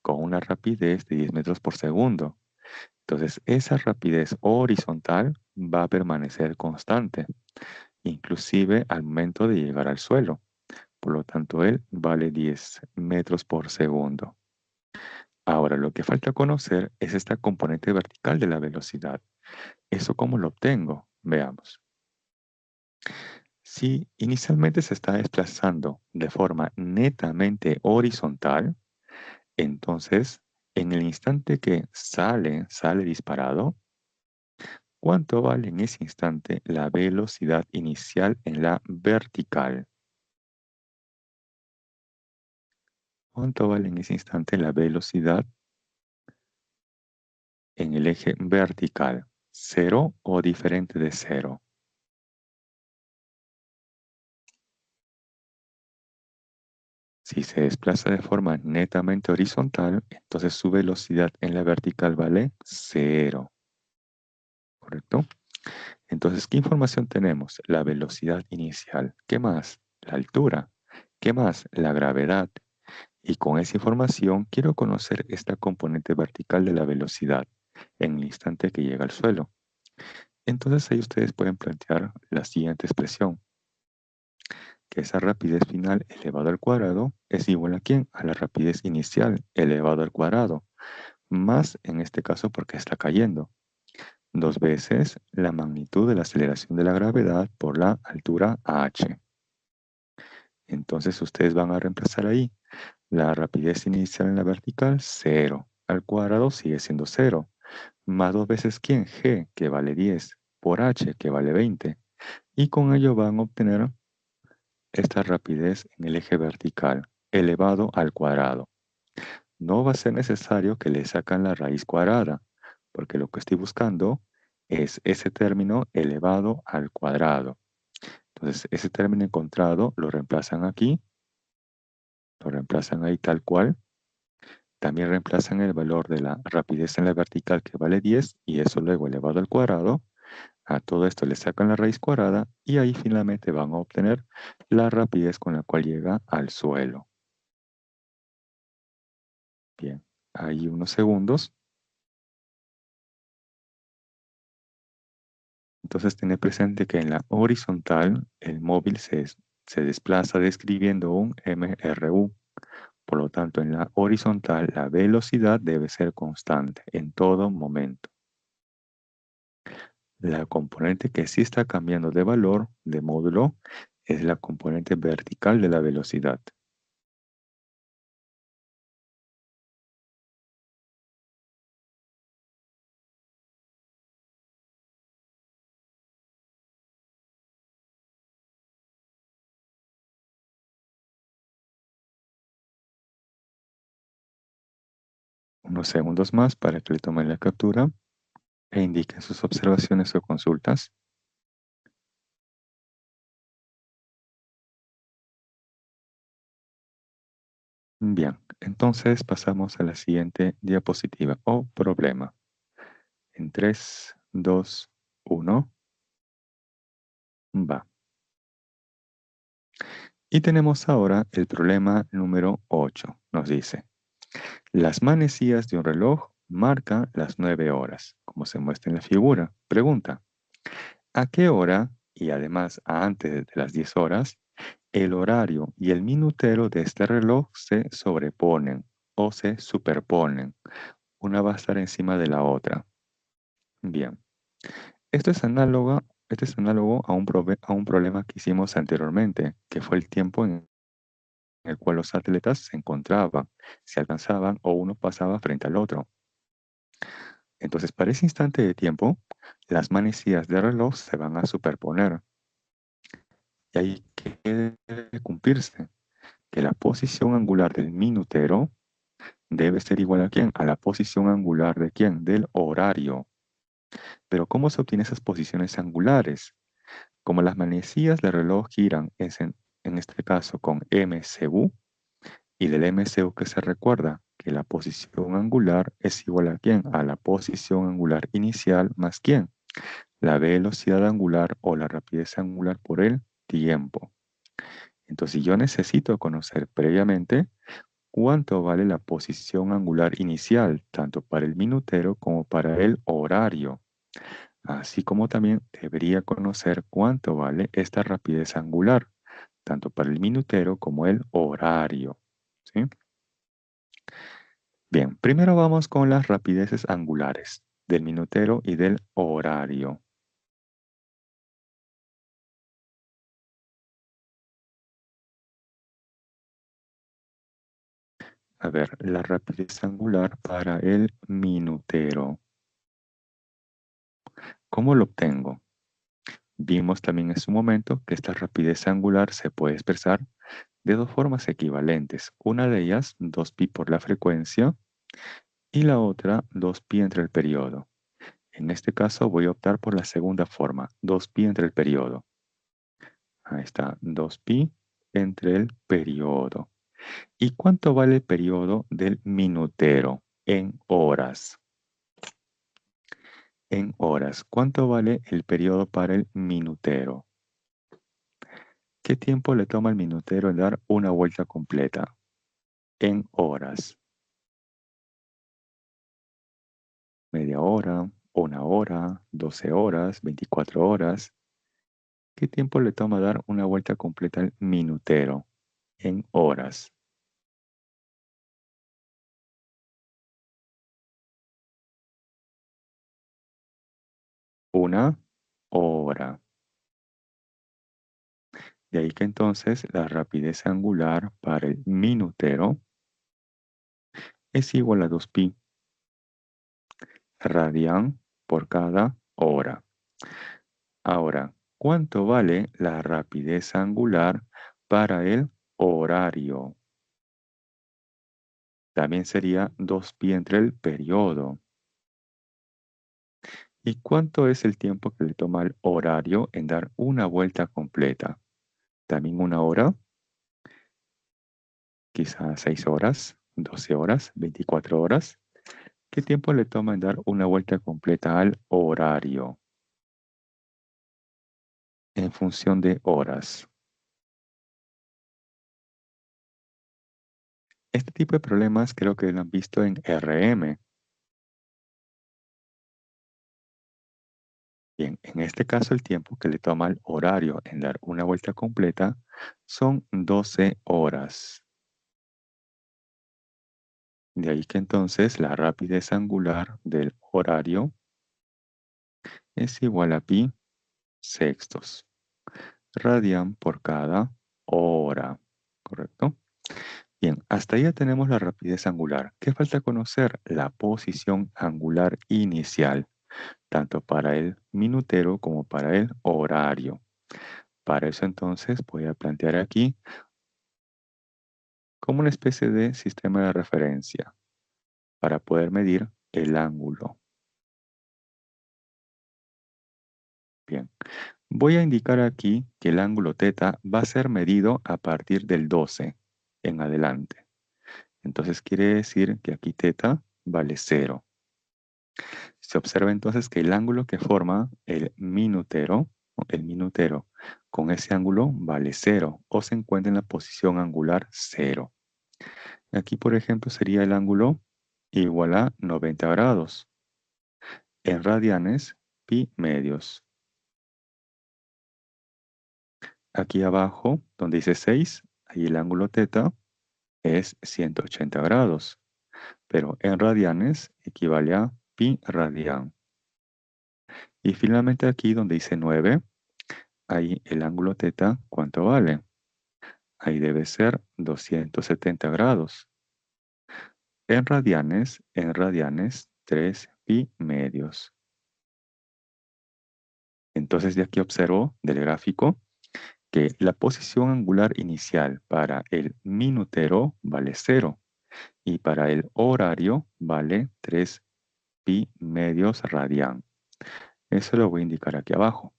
con una rapidez de 10 metros por segundo. Entonces, esa rapidez horizontal va a permanecer constante, inclusive al momento de llegar al suelo. Por lo tanto, él vale 10 metros por segundo. Ahora, lo que falta conocer es esta componente vertical de la velocidad. ¿Eso cómo lo obtengo? Veamos. Si inicialmente se está desplazando de forma netamente horizontal, entonces, en el instante que sale disparado, ¿cuánto vale en ese instante la velocidad inicial en la vertical? ¿Cuánto vale en ese instante la velocidad en el eje vertical? ¿Cero o diferente de cero? Si se desplaza de forma netamente horizontal, entonces su velocidad en la vertical vale cero. ¿Correcto? Entonces, ¿qué información tenemos? La velocidad inicial. ¿Qué más? La altura. ¿Qué más? La gravedad. Y con esa información quiero conocer esta componente vertical de la velocidad en el instante que llega al suelo. Entonces ahí ustedes pueden plantear la siguiente expresión, que esa rapidez final elevado al cuadrado es igual a ¿quién? A la rapidez inicial elevado al cuadrado, más en este caso porque está cayendo, 2 veces la magnitud de la aceleración de la gravedad por la altura h. Entonces ustedes van a reemplazar ahí la rapidez inicial en la vertical, 0. Al cuadrado sigue siendo 0. Más 2 veces ¿quién? G, que vale 10, por h, que vale 20. Y con ello van a obtener esta rapidez en el eje vertical, elevado al cuadrado. No va a ser necesario que le sacan la raíz cuadrada, porque lo que estoy buscando es ese término elevado al cuadrado. Entonces, ese término encontrado lo reemplazan aquí, lo reemplazan ahí tal cual. También reemplazan el valor de la rapidez en la vertical que vale 10 y eso luego elevado al cuadrado. A todo esto le sacan la raíz cuadrada y ahí finalmente van a obtener la rapidez con la cual llega al suelo. Bien, ahí unos segundos. Entonces, tener presente que en la horizontal el móvil se desplaza describiendo un MRU. Por lo tanto, en la horizontal la velocidad debe ser constante en todo momento. La componente que sí está cambiando de valor, de módulo, es la componente vertical de la velocidad. Unos segundos más para que le tomen la captura e indiquen sus observaciones o consultas. Bien, entonces pasamos a la siguiente diapositiva o problema. En 3, 2, 1, va. Y tenemos ahora el problema número 8. Nos dice, las manecillas de un reloj marcan las 9 horas, como se muestra en la figura. Pregunta, ¿a qué hora, y además antes de las 10 horas, el horario y el minutero de este reloj se sobreponen o se superponen? Una va a estar encima de la otra. Bien. Esto es análogo a a un problema que hicimos anteriormente, que fue el tiempo en el cual los atletas se encontraban, se alcanzaban o uno pasaba frente al otro. Entonces, para ese instante de tiempo, las manecillas del reloj se van a superponer. Y ahí que debe cumplirse, que la posición angular del minutero debe ser igual a ¿quién? A la posición angular de ¿quién? Del horario. Pero ¿cómo se obtienen esas posiciones angulares? Como las manecillas del reloj giran en este caso con MCU, y del MCU que se recuerda que la posición angular es igual a ¿quién? A la posición angular inicial más ¿quién? La velocidad angular o la rapidez angular por el tiempo. Entonces yo necesito conocer previamente cuánto vale la posición angular inicial, tanto para el minutero como para el horario. Así como también debería conocer cuánto vale esta rapidez angular, tanto para el minutero como el horario. ¿Sí? Bien, primero vamos con las rapideces angulares del minutero y del horario. A ver, la rapidez angular para el minutero. ¿Cómo lo obtengo? Vimos también en su momento que esta rapidez angular se puede expresar de dos formas equivalentes. Una de ellas, 2pi por la frecuencia, y la otra, 2pi entre el periodo. En este caso voy a optar por la segunda forma, 2pi entre el periodo. Ahí está, 2pi entre el periodo. ¿Y cuánto vale el periodo del minutero en horas? En horas, ¿cuánto vale el periodo para el minutero? ¿Qué tiempo le toma al minutero en dar una vuelta completa? En horas. Media hora, 1 hora, 12 horas, 24 horas. ¿Qué tiempo le toma dar una vuelta completa al minutero? En horas. 1 hora. De ahí que entonces la rapidez angular para el minutero es igual a 2pi radian por cada hora. Ahora, ¿cuánto vale la rapidez angular para el horario? También sería 2pi entre el periodo. ¿Y cuánto es el tiempo que le toma al horario en dar una vuelta completa? También 1 hora, quizás 6 horas, 12 horas, 24 horas. ¿Qué tiempo le toma en dar una vuelta completa al horario? En función de horas. Este tipo de problemas creo que lo han visto en RM. Bien, en este caso el tiempo que le toma al horario en dar una vuelta completa son 12 horas. De ahí que entonces la rapidez angular del horario es igual a pi sextos radian por cada hora. ¿Correcto? Bien, hasta ahí ya tenemos la rapidez angular. ¿Qué falta conocer? La posición angular inicial, tanto para el minutero como para el horario. Para eso entonces voy a plantear aquí como una especie de sistema de referencia para poder medir el ángulo. Bien, voy a indicar aquí que el ángulo θ va a ser medido a partir del 12 en adelante. Entonces quiere decir que aquí θ vale 0. Se observa entonces que el ángulo que forma el minutero con ese ángulo vale 0 o se encuentra en la posición angular 0. Aquí, por ejemplo, sería el ángulo igual a 90 grados. En radianes, pi medios. Aquí abajo, donde dice 6, ahí el ángulo θ es 180 grados. Pero en radianes equivale a pi radian. Y finalmente aquí donde dice 9, ahí el ángulo θ, ¿cuánto vale? Ahí debe ser 270 grados. En radianes, 3 pi medios. Entonces de aquí observo del gráfico que la posición angular inicial para el minutero vale 0 y para el horario vale 3 pi medios radian. Eso lo voy a indicar aquí abajo.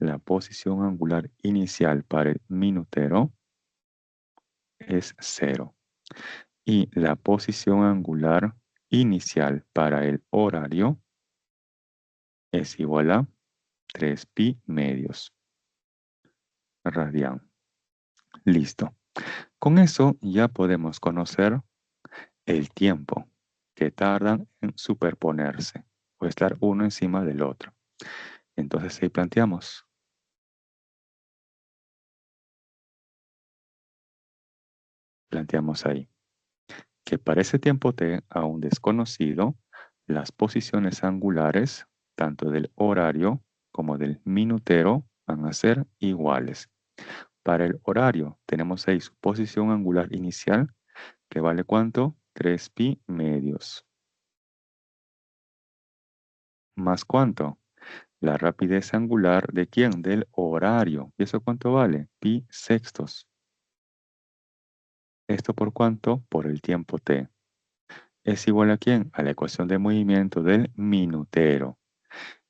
La posición angular inicial para el minutero es 0 y la posición angular inicial para el horario es igual a 3 pi medios radian. Listo. Con eso ya podemos conocer el tiempo que tardan en superponerse o estar uno encima del otro. Entonces ahí planteamos ahí que para ese tiempo t aún desconocido, las posiciones angulares, tanto del horario como del minutero, van a ser iguales. Para el horario tenemos ahí su posición angular inicial, que vale ¿cuánto? 3 pi medios. ¿Más cuánto? La rapidez angular ¿de quién? Del horario. ¿Y eso cuánto vale? Pi sextos. ¿Esto por cuánto? Por el tiempo t. es igual ¿a quién? A la ecuación de movimiento del minutero.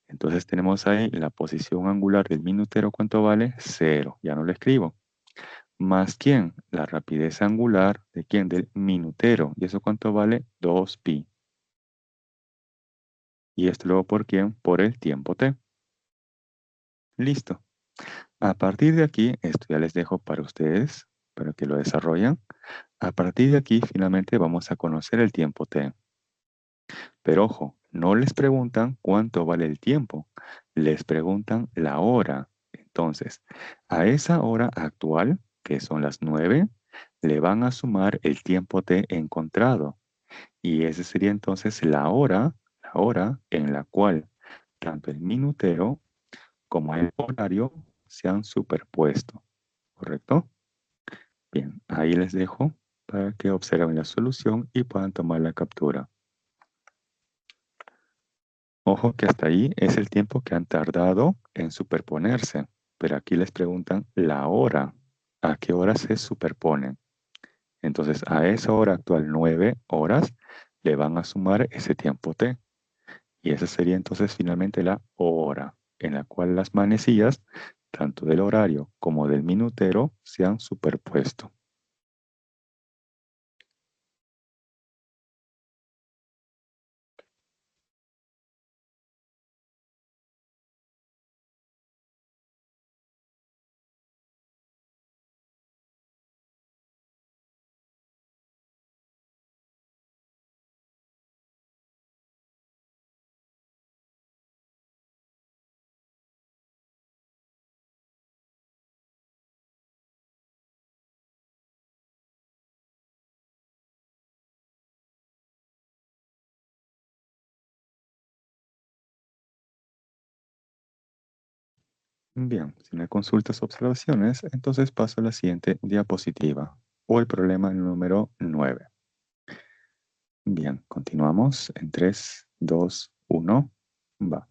Entonces tenemos ahí la posición angular del minutero, ¿cuánto vale? 0, ya no lo escribo. Más ¿quién? La rapidez angular de ¿quién? Del minutero. ¿Y eso cuánto vale? 2pi. ¿Y esto luego por quién? Por el tiempo t. Listo. A partir de aquí, esto ya les dejo para ustedes, para que lo desarrollen. A partir de aquí, finalmente vamos a conocer el tiempo t. Pero ojo, no les preguntan cuánto vale el tiempo, les preguntan la hora. Entonces, a esa hora actual, que son las 9, le van a sumar el tiempo t encontrado. Y esa sería entonces la hora en la cual tanto el minutero como el horario se han superpuesto. ¿Correcto? Bien, ahí les dejo para que observen la solución y puedan tomar la captura. Ojo que hasta ahí es el tiempo que han tardado en superponerse, pero aquí les preguntan la hora, ¿a qué hora se superponen? Entonces, a esa hora actual, 9 horas, le van a sumar ese tiempo t. Y esa sería entonces finalmente la hora, en la cual las manecillas, tanto del horario como del minutero, se han superpuesto. Bien, si no hay consultas o observaciones, entonces paso a la siguiente diapositiva, o el problema número 9. Bien, continuamos en 3, 2, 1, va.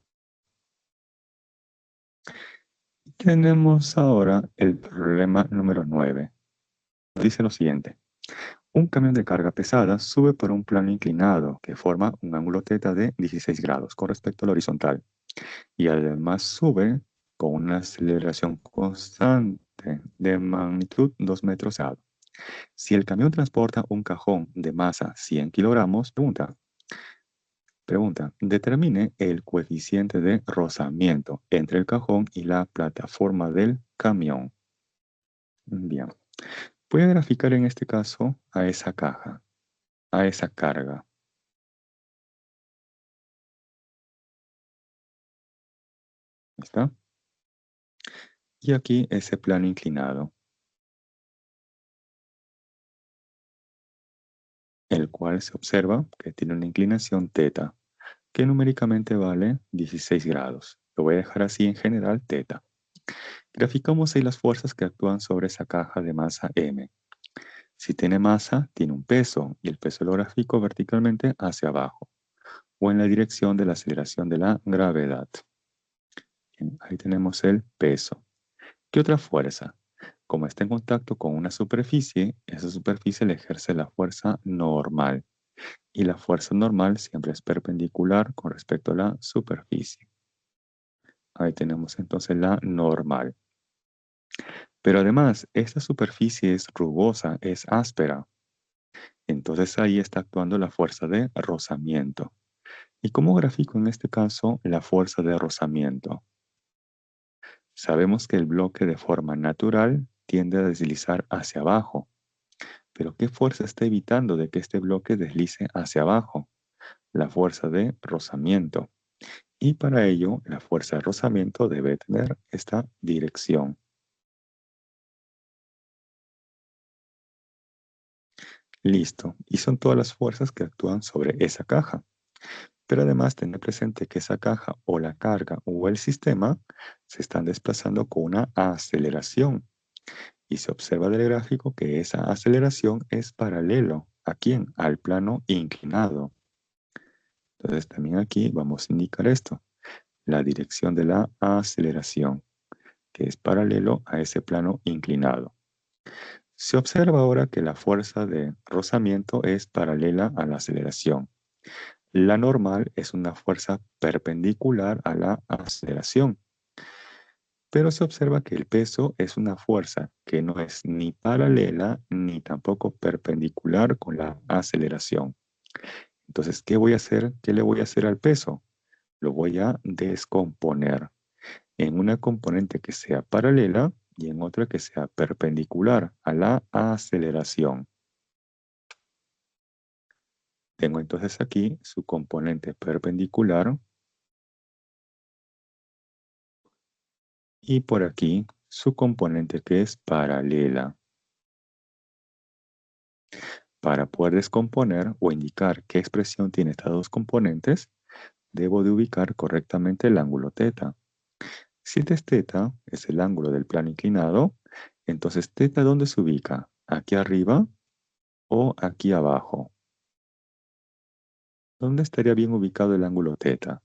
Tenemos ahora el problema número 9. Dice lo siguiente. Un camión de carga pesada sube por un plano inclinado que forma un ángulo θ de 16 grados con respecto al horizontal. Y además sube con una aceleración constante de magnitud 2 metros a. Si el camión transporta un cajón de masa 100 kilogramos, pregunta, determine el coeficiente de rozamiento entre el cajón y la plataforma del camión. Bien, voy a graficar en este caso a esa caja, a esa carga. ¿Está? Y aquí ese plano inclinado, el cual se observa que tiene una inclinación θ, que numéricamente vale 16 grados. Lo voy a dejar así en general θ. Graficamos ahí las fuerzas que actúan sobre esa caja de masa m. Si tiene masa, tiene un peso, y el peso lo grafico verticalmente hacia abajo, o en la dirección de la aceleración de la gravedad. Bien, ahí tenemos el peso. ¿Qué otra fuerza? Como está en contacto con una superficie, esa superficie le ejerce la fuerza normal. Y la fuerza normal siempre es perpendicular con respecto a la superficie. Ahí tenemos entonces la normal. Pero además, esta superficie es rugosa, es áspera. Entonces ahí está actuando la fuerza de rozamiento. ¿Y cómo grafico en este caso la fuerza de rozamiento? Sabemos que el bloque de forma natural tiende a deslizar hacia abajo. Pero ¿qué fuerza está evitando de que este bloque deslice hacia abajo? La fuerza de rozamiento. Y para ello, la fuerza de rozamiento debe tener esta dirección. Listo. Y son todas las fuerzas que actúan sobre esa caja. Pero además tener presente que esa caja o la carga o el sistema se están desplazando con una aceleración. Y se observa del gráfico que esa aceleración es paralelo. ¿A quién? Al plano inclinado. Entonces también aquí vamos a indicar esto. La dirección de la aceleración, que es paralelo a ese plano inclinado. Se observa ahora que la fuerza de rozamiento es paralela a la aceleración. La normal es una fuerza perpendicular a la aceleración. Pero se observa que el peso es una fuerza que no es ni paralela ni tampoco perpendicular con la aceleración. Entonces, ¿qué voy a hacer? ¿Qué le voy a hacer al peso? Lo voy a descomponer en una componente que sea paralela y en otra que sea perpendicular a la aceleración. Tengo entonces aquí su componente perpendicular y por aquí su componente que es paralela. Para poder descomponer o indicar qué expresión tiene estas dos componentes, debo de ubicar correctamente el ángulo θ. Si este es θ, es el ángulo del plano inclinado, entonces θ ¿dónde se ubica? ¿Aquí arriba o aquí abajo? ¿Dónde estaría bien ubicado el ángulo θ?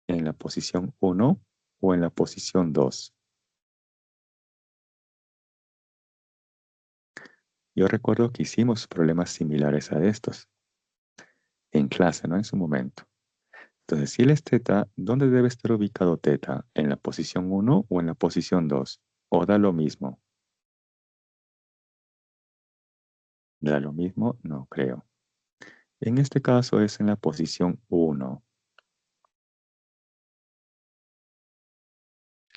¿En la posición 1 o en la posición 2? Yo recuerdo que hicimos problemas similares a estos en clase, ¿no? En su momento. Entonces, si él es θ, ¿dónde debe estar ubicado θ? ¿En la posición 1 o en la posición 2? ¿O da lo mismo? ¿Da lo mismo? No creo. En este caso es en la posición 1.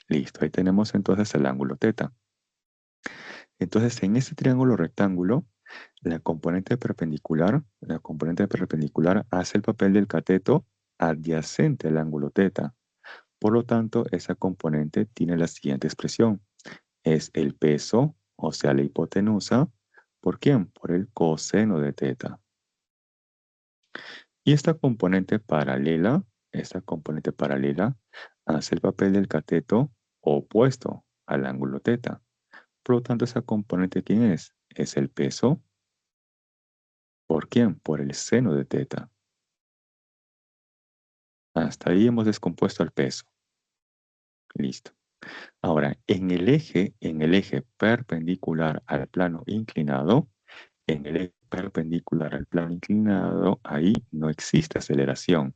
Listo, ahí tenemos entonces el ángulo θ. Entonces, en este triángulo rectángulo, la componente perpendicular hace el papel del cateto adyacente al ángulo θ. Por lo tanto, esa componente tiene la siguiente expresión. Es el peso, o sea, la hipotenusa. ¿Por quién? Por el coseno de θ. Y esta componente paralela, hace el papel del cateto opuesto al ángulo θ. Por lo tanto, esa componente, ¿quién es? Es el peso. ¿Por quién? Por el seno de θ. Hasta ahí hemos descompuesto el peso. Listo. Ahora, en el eje perpendicular al plano inclinado, ahí no existe aceleración.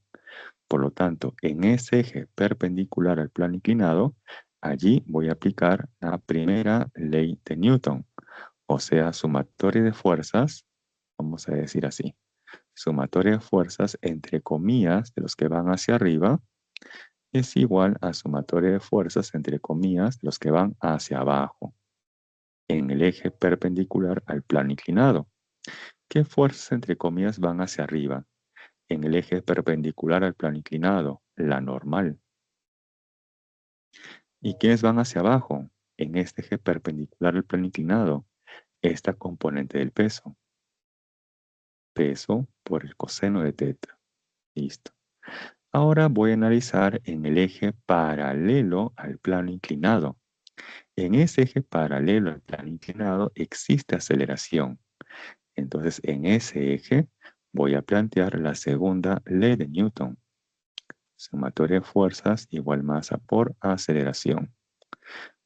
Por lo tanto, en ese eje perpendicular al plano inclinado, allí voy a aplicar la primera ley de Newton, o sea, sumatoria de fuerzas, vamos a decir así, sumatoria de fuerzas entre comillas de los que van hacia arriba es igual a sumatoria de fuerzas entre comillas de los que van hacia abajo, en el eje perpendicular al plano inclinado. ¿Qué fuerzas entre comillas van hacia arriba? En el eje perpendicular al plano inclinado, la normal. ¿Y quiénes van hacia abajo? En este eje perpendicular al plano inclinado, esta componente del peso. Peso por el coseno de θ. Listo. Ahora voy a analizar en el eje paralelo al plano inclinado. En ese eje paralelo al plano inclinado existe aceleración. Entonces, en ese eje voy a plantear la segunda ley de Newton. Sumatoria de fuerzas igual masa por aceleración.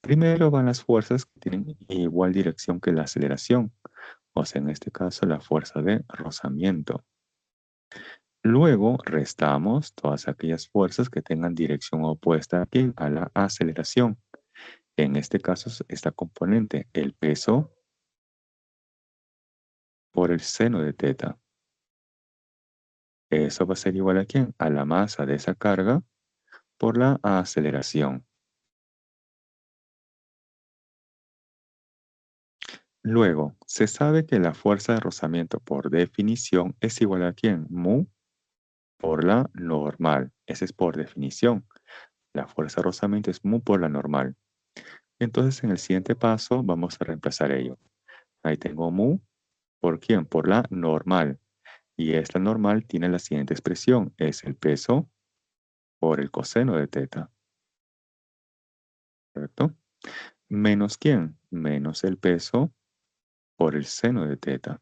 Primero van las fuerzas que tienen igual dirección que la aceleración, o sea, en este caso la fuerza de rozamiento. Luego restamos todas aquellas fuerzas que tengan dirección opuesta aquí a la aceleración. En este caso, esta componente, el peso por el seno de θ. Eso va a ser igual a ¿quién? A la masa de esa carga por la aceleración. Luego, se sabe que la fuerza de rozamiento por definición es igual a ¿quién? Mu por la normal. Ese es por definición. La fuerza de rozamiento es mu por la normal. Entonces, en el siguiente paso vamos a reemplazar ello. Ahí tengo mu, ¿por quién? Por la normal. Y esta normal tiene la siguiente expresión. Es el peso por el coseno de θ. ¿Correcto? ¿Menos quién? Menos el peso por el seno de θ.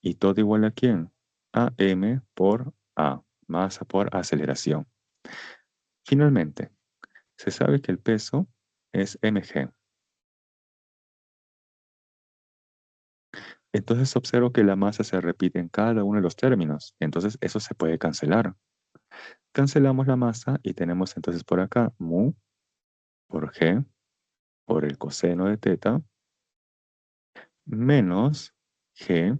¿Y todo igual a quién? A m por a, masa por aceleración. Finalmente, se sabe que el peso es mg. Entonces observo que la masa se repite en cada uno de los términos. Entonces eso se puede cancelar. Cancelamos la masa y tenemos entonces por acá mu por g por el coseno de teta menos g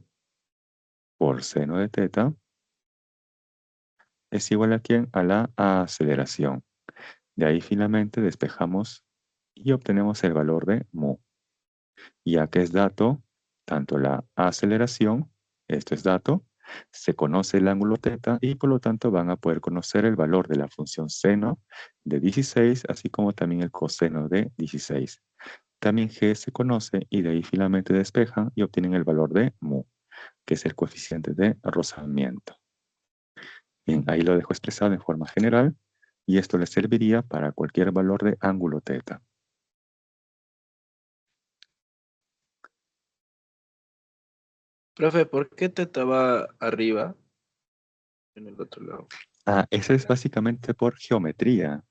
por seno de teta es igual a ¿quién? A la aceleración. De ahí finalmente despejamos y obtenemos el valor de mu. Ya que es dato, tanto la aceleración, esto es dato, se conoce el ángulo teta y por lo tanto van a poder conocer el valor de la función seno de 16, así como también el coseno de 16. También g se conoce y de ahí finalmente despejan y obtienen el valor de mu, que es el coeficiente de rozamiento. Bien, ahí lo dejo expresado en forma general y esto les serviría para cualquier valor de ángulo teta. Profe, ¿por qué teta va arriba en el otro lado? Eso es básicamente por geometría.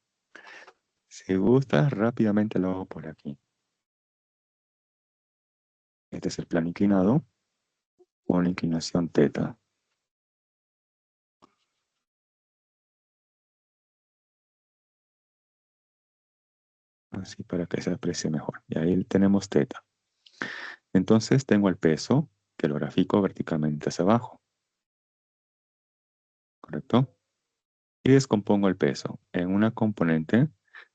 Si gusta, rápidamente lo hago por aquí. Este es el plano inclinado con la inclinación teta. Así para que se aprecie mejor. Y ahí tenemos teta. Entonces tengo el peso, que lo grafico verticalmente hacia abajo. ¿Correcto? Y descompongo el peso en una componente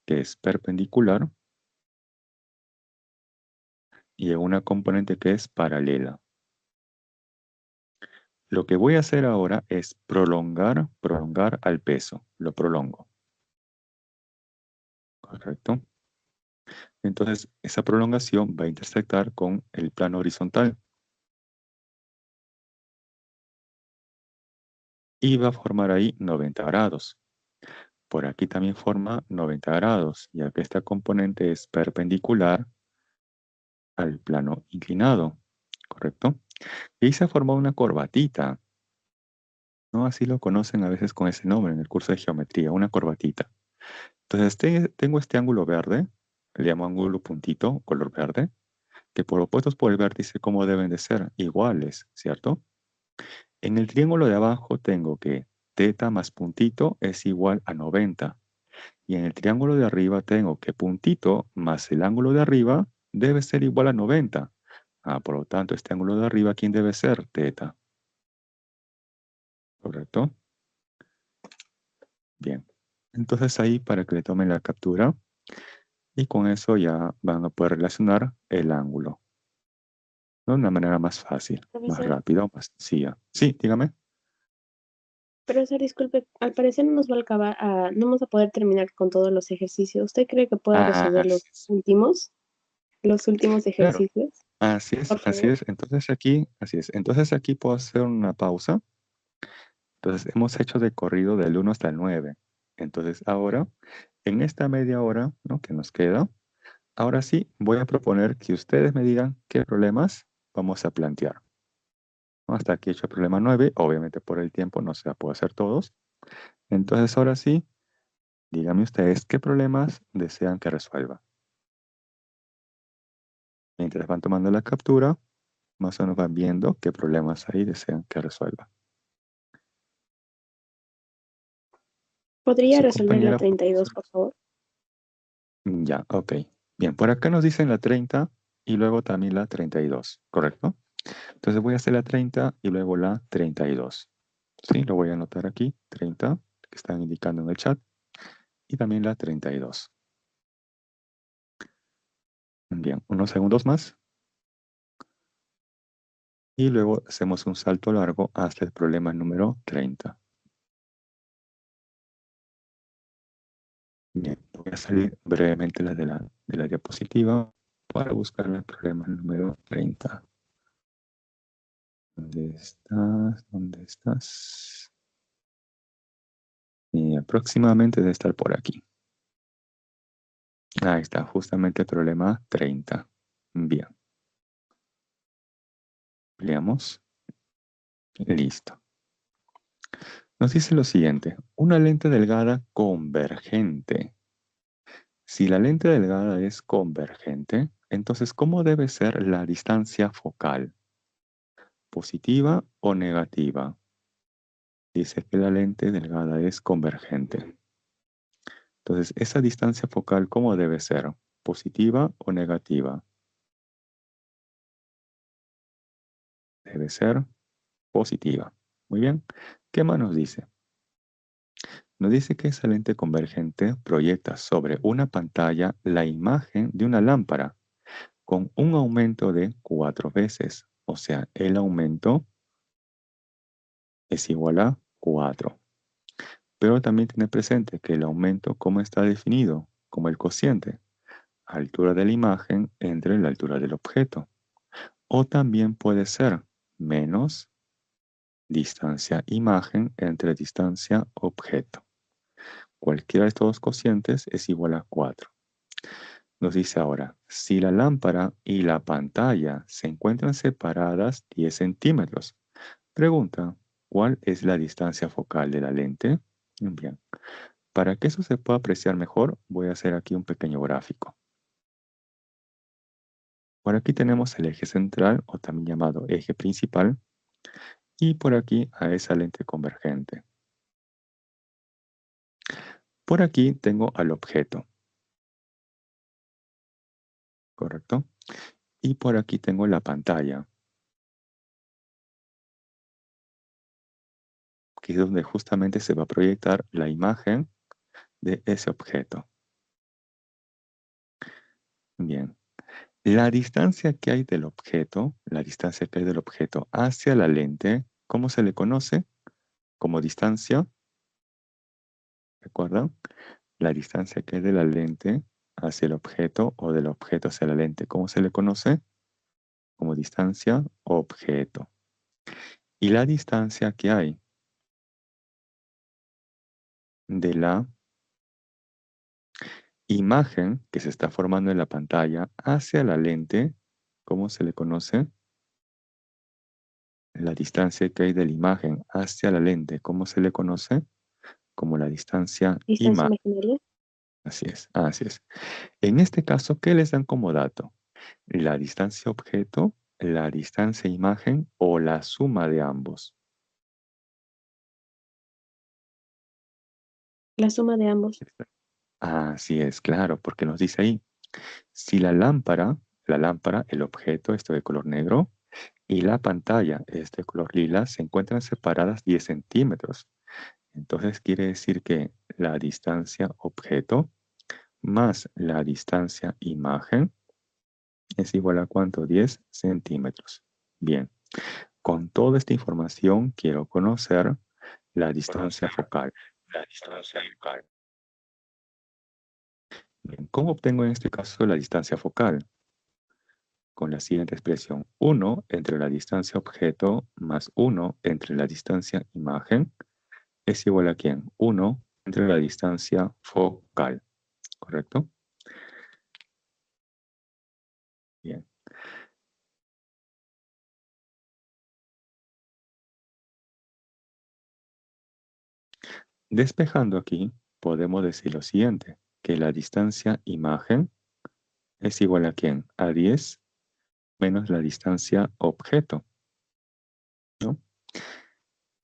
que es perpendicular y en una componente que es paralela. Lo que voy a hacer ahora es prolongar al peso. Lo prolongo. ¿Correcto? Entonces, esa prolongación va a intersectar con el plano horizontal y va a formar ahí 90 grados. Por aquí también forma 90 grados, ya que esta componente es perpendicular al plano inclinado, ¿correcto? Y se ha formado una corbatita, ¿no? Así lo conocen a veces con ese nombre en el curso de geometría, una corbatita. Entonces, tengo este ángulo verde, le llamo ángulo puntito, color verde, que por opuestos por el vértice, ¿cómo deben de ser? Iguales, ¿cierto? En el triángulo de abajo tengo que teta más puntito es igual a 90. Y en el triángulo de arriba tengo que puntito más el ángulo de arriba debe ser igual a 90. Por lo tanto, este ángulo de arriba, ¿quién debe ser? Teta. ¿Correcto? Bien. Entonces ahí para que le tomen la captura y con eso ya van a poder relacionar el ángulo, ¿no? De una manera más fácil, más Profesor, rápida o más sencilla. Sí, dígame. profesor, disculpe, al parecer no nos va a acabar, no vamos a poder terminar con todos los ejercicios. ¿Usted cree que pueda resolver Así es. los últimos Claro, ejercicios? así es, Por así favor. es. Entonces aquí, así es. Entonces aquí puedo hacer una pausa. Entonces hemos hecho de corrido del 1 hasta el 9. Entonces ahora, en esta media hora, ¿no?, que nos queda, ahora sí voy a proponer que ustedes me digan qué problemas vamos a plantear, ¿no? Hasta aquí he hecho el problema 9. Obviamente por el tiempo no se va a poder hacer todos. Entonces ahora sí, díganme ustedes qué problemas desean que resuelva. Mientras van tomando la captura, más o menos van viendo qué problemas ahí desean que resuelva. ¿Podría Su resolver la compañera, 32, por favor? ya, ok. Bien, por acá nos dicen la 30 y luego también la 32, ¿correcto? Entonces voy a hacer la 30 y luego la 32. Sí, lo voy a anotar aquí, 30, que están indicando en el chat, y también la 32. Bien, unos segundos más. Y luego hacemos un salto largo hasta el problema número 30. Bien, voy a salir brevemente de la diapositiva para buscar el problema número 30. ¿Dónde estás? ¿Dónde estás? Y aproximadamente debe estar por aquí. Ahí está, justamente el problema 30. Bien. Leamos. Listo. Nos dice lo siguiente. Una lente delgada convergente. Si la lente delgada es convergente, entonces, ¿cómo debe ser la distancia focal? ¿Positiva o negativa? Dice que la lente delgada es convergente. Entonces, esa distancia focal, ¿cómo debe ser? ¿Positiva o negativa? Debe ser positiva. Muy bien. ¿Qué más nos dice? Nos dice que esa lente convergente proyecta sobre una pantalla la imagen de una lámpara con un aumento de 4 veces. O sea, el aumento es igual a 4. Pero también tiene presente que el aumento, ¿cómo está definido? Como el cociente. Altura de la imagen entre la altura del objeto. O también puede ser menos distancia imagen entre distancia objeto. Cualquiera de estos dos cocientes es igual a 4. Nos dice ahora, si la lámpara y la pantalla se encuentran separadas 10 centímetros, pregunta, ¿cuál es la distancia focal de la lente? Bien, para que eso se pueda apreciar mejor, voy a hacer aquí un pequeño gráfico. Por aquí tenemos el eje central, o también llamado eje principal, y por aquí a esa lente convergente. Por aquí tengo al objeto, ¿correcto? Y por aquí tengo la pantalla, que es donde justamente se va a proyectar la imagen de ese objeto. Bien, la distancia que hay del objeto, hacia la lente, ¿cómo se le conoce? Como distancia, ¿recuerdan? La distancia que hay de la lente hacia el objeto o del objeto hacia la lente, ¿cómo se le conoce? Como distancia objeto. Y la distancia que hay de la imagen que se está formando en la pantalla hacia la lente, ¿cómo se le conoce? La distancia que hay de la imagen hacia la lente, ¿cómo se le conoce? Como la distancia ¿Distancia imagen. imaginaria? Así es, así es. En este caso, ¿qué les dan como dato? La distancia objeto, la distancia imagen o la suma de ambos. La suma de ambos. Así es, claro, porque nos dice ahí, si la lámpara, el objeto, esto de color negro, y la pantalla, es de color lila, se encuentran separadas 10 centímetros. Entonces quiere decir que la distancia objeto más la distancia imagen es igual a ¿cuánto? 10 centímetros. Bien, con toda esta información quiero conocer la distancia focal. Bien, ¿cómo obtengo en este caso la distancia focal? Con la siguiente expresión, 1 entre la distancia objeto más 1 entre la distancia imagen es igual a ¿quién? 1 entre la distancia focal, ¿correcto? Bien. Despejando aquí, podemos decir lo siguiente, que la distancia imagen es igual a ¿quién? A 10 menos la distancia objeto, ¿no?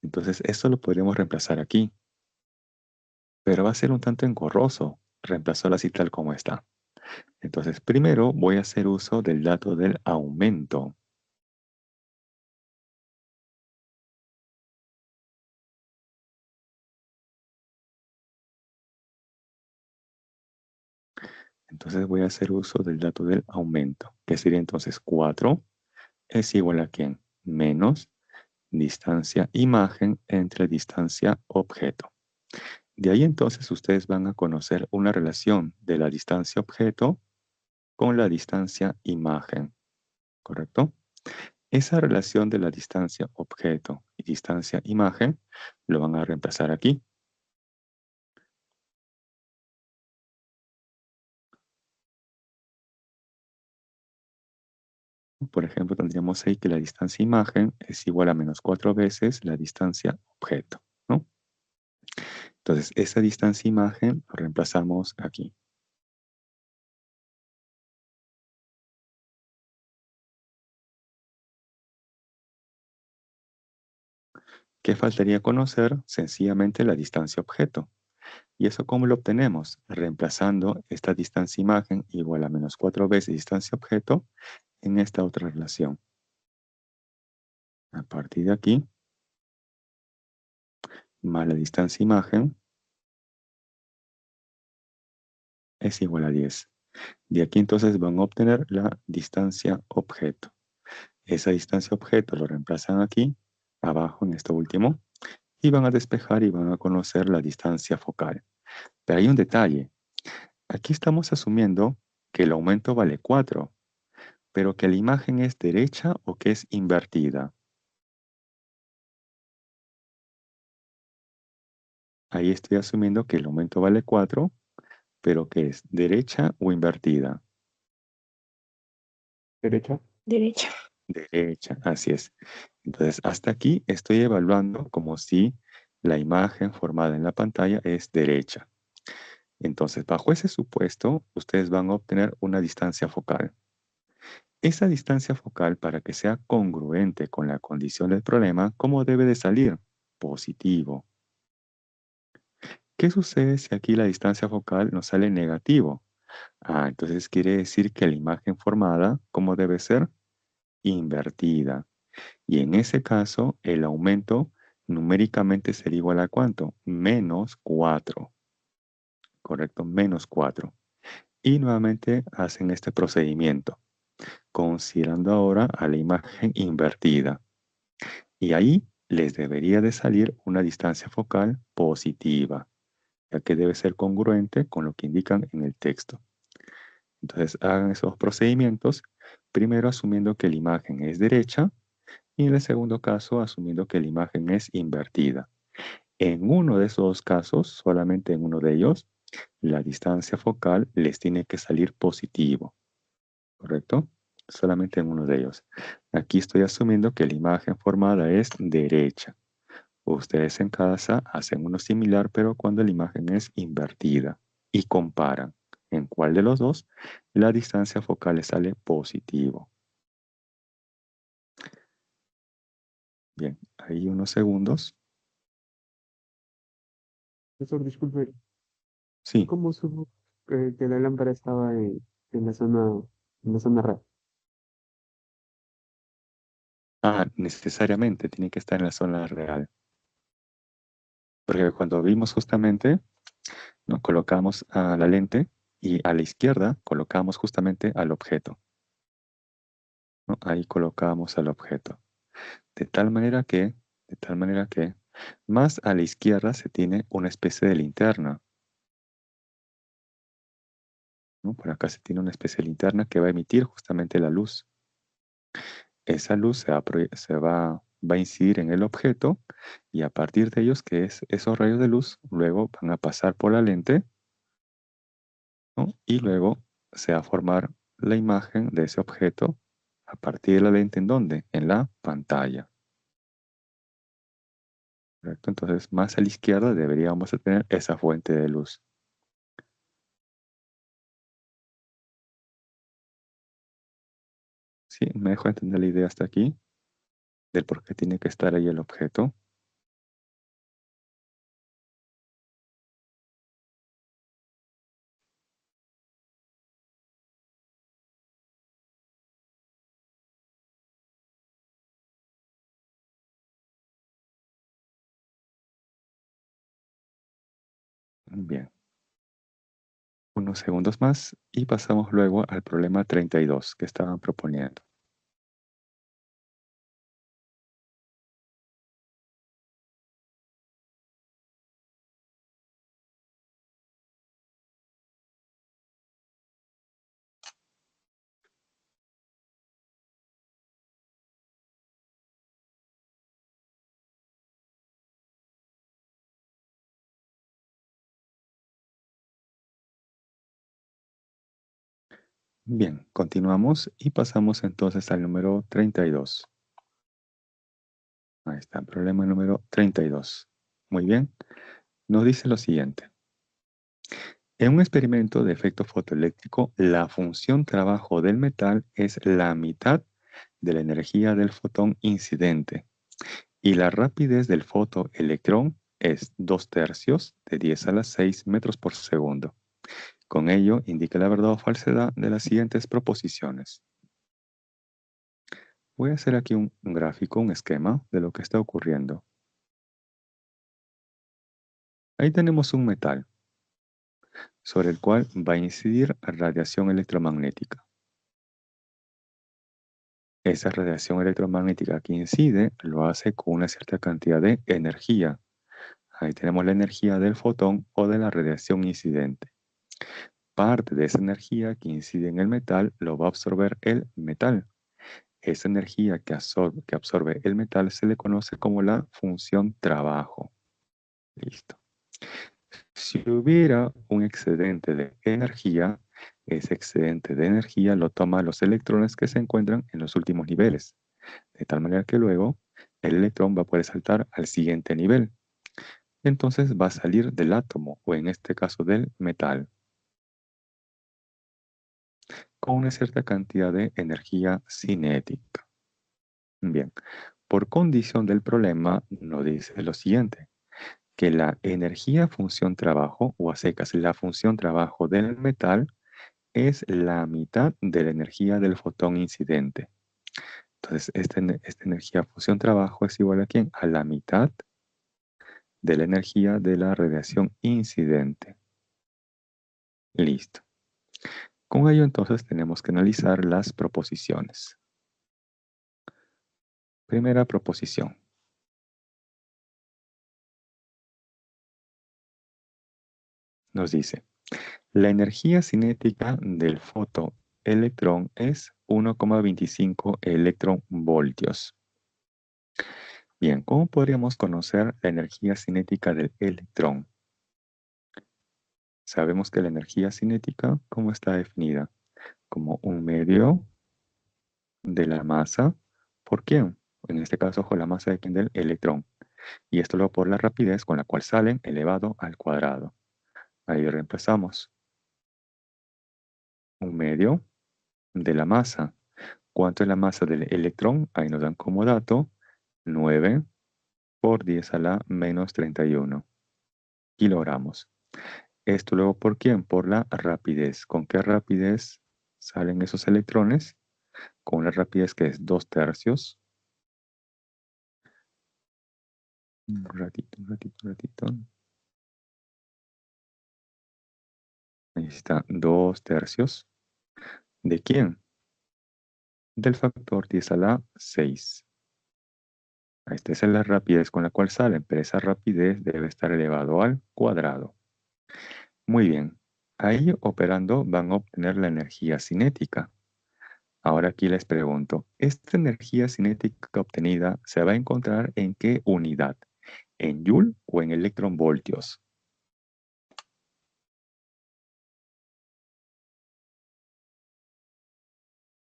Entonces, esto lo podríamos reemplazar aquí, pero va a ser un tanto engorroso reemplazarlo así tal como está. Entonces, primero voy a hacer uso del dato del aumento. Entonces, voy a hacer uso del dato del aumento, que sería entonces 4 es igual a ¿quién? Menos distancia imagen entre distancia objeto. De ahí entonces ustedes van a conocer una relación de la distancia objeto con la distancia imagen, ¿correcto? Esa relación de la distancia objeto y distancia imagen lo van a reemplazar aquí. Por ejemplo, tendríamos ahí que la distancia imagen es igual a menos 4 veces la distancia objeto, ¿no? Entonces, esa distancia imagen lo reemplazamos aquí. ¿Qué faltaría conocer? Sencillamente la distancia objeto. ¿Y eso cómo lo obtenemos? Reemplazando esta distancia imagen igual a menos 4 veces distancia objeto en esta otra relación. A partir de aquí, más la distancia imagen es igual a 10. De aquí entonces van a obtener la distancia objeto. Esa distancia objeto lo reemplazan aquí, abajo en esto último, y van a despejar y van a conocer la distancia focal. Pero hay un detalle. Aquí estamos asumiendo que el aumento vale 4, pero que la imagen es derecha o que es invertida. Ahí estoy asumiendo que el aumento vale 4, pero que es derecha o invertida. Derecha. Derecha. Derecha, así es. Entonces, hasta aquí estoy evaluando como si la imagen formada en la pantalla es derecha. Entonces, bajo ese supuesto, ustedes van a obtener una distancia focal. Esa distancia focal, para que sea congruente con la condición del problema, ¿cómo debe de salir? Positivo. ¿Qué sucede si aquí la distancia focal nos sale negativo? Entonces quiere decir que la imagen formada, ¿cómo debe ser? Invertida. Y en ese caso, el aumento numéricamente sería igual a ¿cuánto? Menos 4. ¿Correcto? Menos 4. Y nuevamente hacen este procedimiento, considerando ahora a la imagen invertida. Y ahí les debería de salir una distancia focal positiva, ya que debe ser congruente con lo que indican en el texto. Entonces hagan esos procedimientos, primero asumiendo que la imagen es derecha y en el segundo caso asumiendo que la imagen es invertida. En uno de esos casos, solamente en uno de ellos, la distancia focal les tiene que salir positivo, ¿correcto? Solamente en uno de ellos. Aquí estoy asumiendo que la imagen formada es derecha. Ustedes en casa hacen uno similar, pero cuando la imagen es invertida y comparan en cuál de los dos la distancia focal les sale positivo. Bien, ahí unos segundos. Profesor, disculpe, Sí, ¿cómo supo que la lámpara estaba en la zona red? necesariamente tiene que estar en la zona real. Porque cuando vimos justamente, ¿no? Colocamos a la lente y a la izquierda colocamos justamente al objeto, ¿no? Ahí colocamos al objeto. De tal manera que, más a la izquierda se tiene una especie de linterna, ¿no? Por acá se tiene una especie de linterna que va a emitir justamente la luz. Esa luz va a incidir en el objeto y a partir de ellos, esos rayos de luz, luego van a pasar por la lente, ¿no? Y luego se va a formar la imagen de ese objeto a partir de la lente. ¿En dónde? En la pantalla. ¿Correcto? Entonces, más a la izquierda deberíamos de tener esa fuente de luz. ¿Sí? ¿Me dejo entender la idea hasta aquí? Del por qué tiene que estar ahí el objeto. Bien. Unos segundos más y pasamos luego al problema 32 que estaban proponiendo. Bien, continuamos y pasamos entonces al número 32. Ahí está, problema número 32. Muy bien, nos dice lo siguiente. En un experimento de efecto fotoeléctrico, la función trabajo del metal es la mitad de la energía del fotón incidente Y la rapidez del fotoelectrón es 2/3 de 10 a la 6 metros por segundo. Con ello, indique la verdad o falsedad de las siguientes proposiciones. Voy a hacer aquí un gráfico, un esquema de lo que está ocurriendo. Ahí tenemos un metal sobre el cual va a incidir radiación electromagnética. Esa radiación electromagnética que incide lo hace con una cierta cantidad de energía. Ahí tenemos la energía del fotón o de la radiación incidente. Parte de esa energía que incide en el metal lo va a absorber el metal. Esa energía que absorbe el metal se le conoce como la función trabajo. Listo. Si hubiera un excedente de energía, ese excedente de energía lo toman los electrones que se encuentran en los últimos niveles, de tal manera que luego el electrón va a poder saltar al siguiente nivel. Entonces va a salir del átomo, o en este caso del metal, con una cierta cantidad de energía cinética. Bien, por condición del problema nos dice lo siguiente, que la energía función trabajo, o a secas, la función trabajo del metal, es la mitad de la energía del fotón incidente. Entonces, esta energía fusión trabajo es igual a ¿quién? A la mitad de la energía de la radiación incidente. Listo. Con ello, entonces, tenemos que analizar las proposiciones. Primera proposición. Nos dice, la energía cinética del fotoelectrón es 1,25 electronvoltios. Bien, ¿cómo podríamos conocer la energía cinética del electrón? Sabemos que la energía cinética, ¿cómo está definida? Como un medio de la masa, ¿por quién? En este caso, con la masa del electrón. Y esto lo por la rapidez con la cual salen elevado al cuadrado. Ahí reemplazamos. Un medio de la masa. ¿Cuánto es la masa del electrón? Ahí nos dan como dato 9 por 10 a la menos 31 kilogramos. Esto luego, ¿por quién? Por la rapidez. ¿Con qué rapidez salen esos electrones? Con la rapidez que es 2/3. Un ratito. Ahí está, 2/3. ¿De quién? Del factor 10 a la 6. Esta es la rapidez con la cual salen, pero esa rapidez debe estar elevado al cuadrado. Muy bien. Ahí operando van a obtener la energía cinética. Ahora aquí les pregunto, ¿esta energía cinética obtenida se va a encontrar en qué unidad? ¿En Joule o en electronvoltios?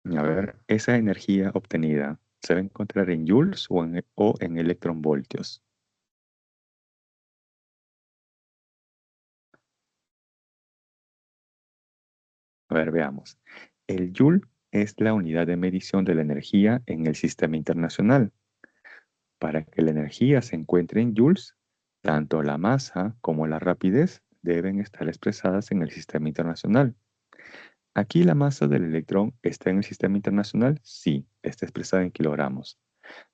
A ver, esa energía obtenida, ¿se va a encontrar en joules o en electronvoltios? A ver, veamos. El joule es la unidad de medición de la energía en el sistema internacional. Para que la energía se encuentre en joules, tanto la masa como la rapidez deben estar expresadas en el sistema internacional. ¿Aquí la masa del electrón está en el sistema internacional? Sí, está expresada en kilogramos.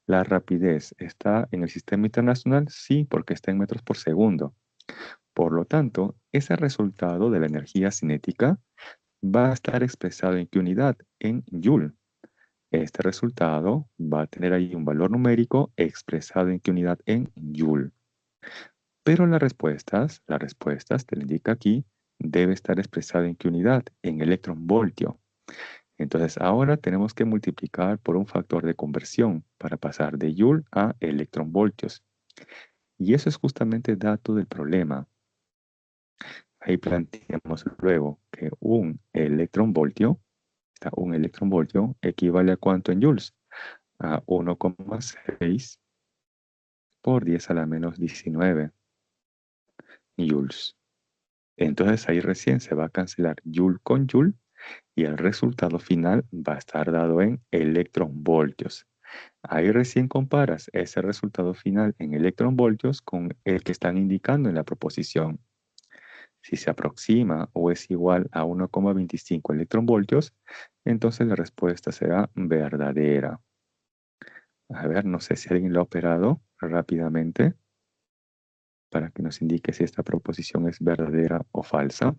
¿La rapidez está en el sistema internacional? Sí, porque está en metros por segundo. Por lo tanto, ese resultado de la energía cinética va a estar expresado ¿en qué unidad? En Joule. Este resultado va a tener ahí un valor numérico expresado ¿en qué unidad? En Joule. Pero las respuestas, te lo indica aquí, debe estar expresado ¿en qué unidad? En electronvoltio. Entonces ahora tenemos que multiplicar por un factor de conversión para pasar de Joule a electronvoltios. Y eso es justamente dato del problema. Ahí planteamos luego que un electronvoltio equivale a ¿cuánto en joules? A 1,6 por 10 a la menos 19 joules. Entonces ahí recién se va a cancelar joule con joule y el resultado final va a estar dado en electronvoltios. Ahí recién comparas ese resultado final en electronvoltios con el que están indicando en la proposición. Si se aproxima o es igual a 1,25 electronvoltios, entonces la respuesta será verdadera. A ver, no sé si alguien lo ha operado rápidamente para que nos indique si esta proposición es verdadera o falsa.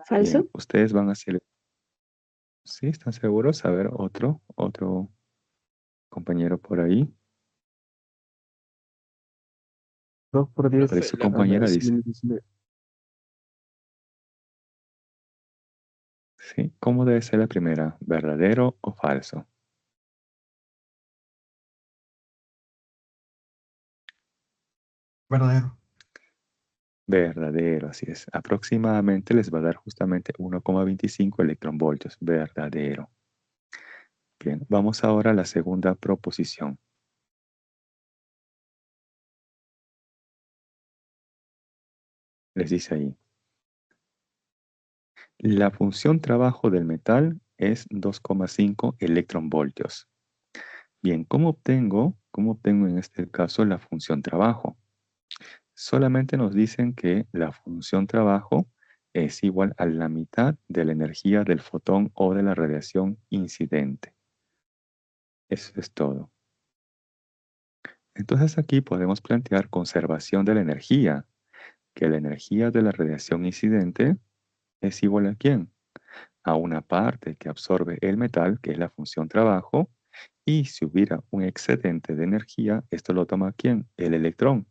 ¿Falso? Bien, ustedes van a hacer... ¿Sí? ¿Están seguros? A ver, otro compañero por ahí. 2 por 10. De su La compañera verdad, dice. ¿Sí? ¿Cómo debe ser la primera? ¿Verdadero o falso? Verdadero. Verdadero, así es. Aproximadamente les va a dar justamente 1,25 electronvoltios. Verdadero. Bien, vamos ahora a la segunda proposición. Les dice ahí. La función trabajo del metal es 2,5 electronvoltios. Bien, ¿cómo obtengo en este caso la función trabajo? Solamente nos dicen que la función trabajo es igual a la mitad de la energía del fotón o de la radiación incidente. Eso es todo. Entonces aquí podemos plantear conservación de la energía, que la energía de la radiación incidente es igual a ¿quién? A una parte que absorbe el metal, que es la función trabajo, y si hubiera un excedente de energía, esto lo toma ¿quién? El electrón,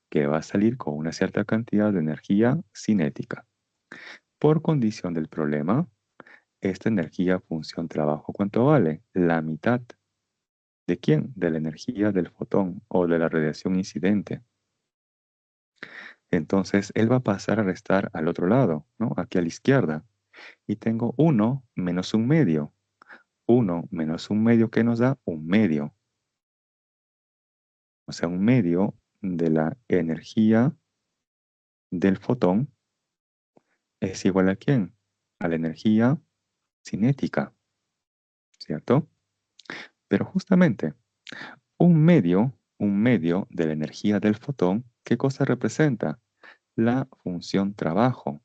que va a salir con una cierta cantidad de energía cinética. Por condición del problema, esta energía función trabajo, ¿cuánto vale? La mitad. ¿De quién? De la energía del fotón o de la radiación incidente. Entonces, él va a pasar a restar al otro lado, ¿no? Aquí a la izquierda. Y tengo 1 menos 1 medio. 1 menos 1 medio, ¿qué nos da? 1 medio. O sea, 1 medio de la energía del fotón es igual a ¿quién? A la energía cinética, ¿cierto? Pero justamente, 1 medio de la energía del fotón, ¿qué cosa representa? La función trabajo.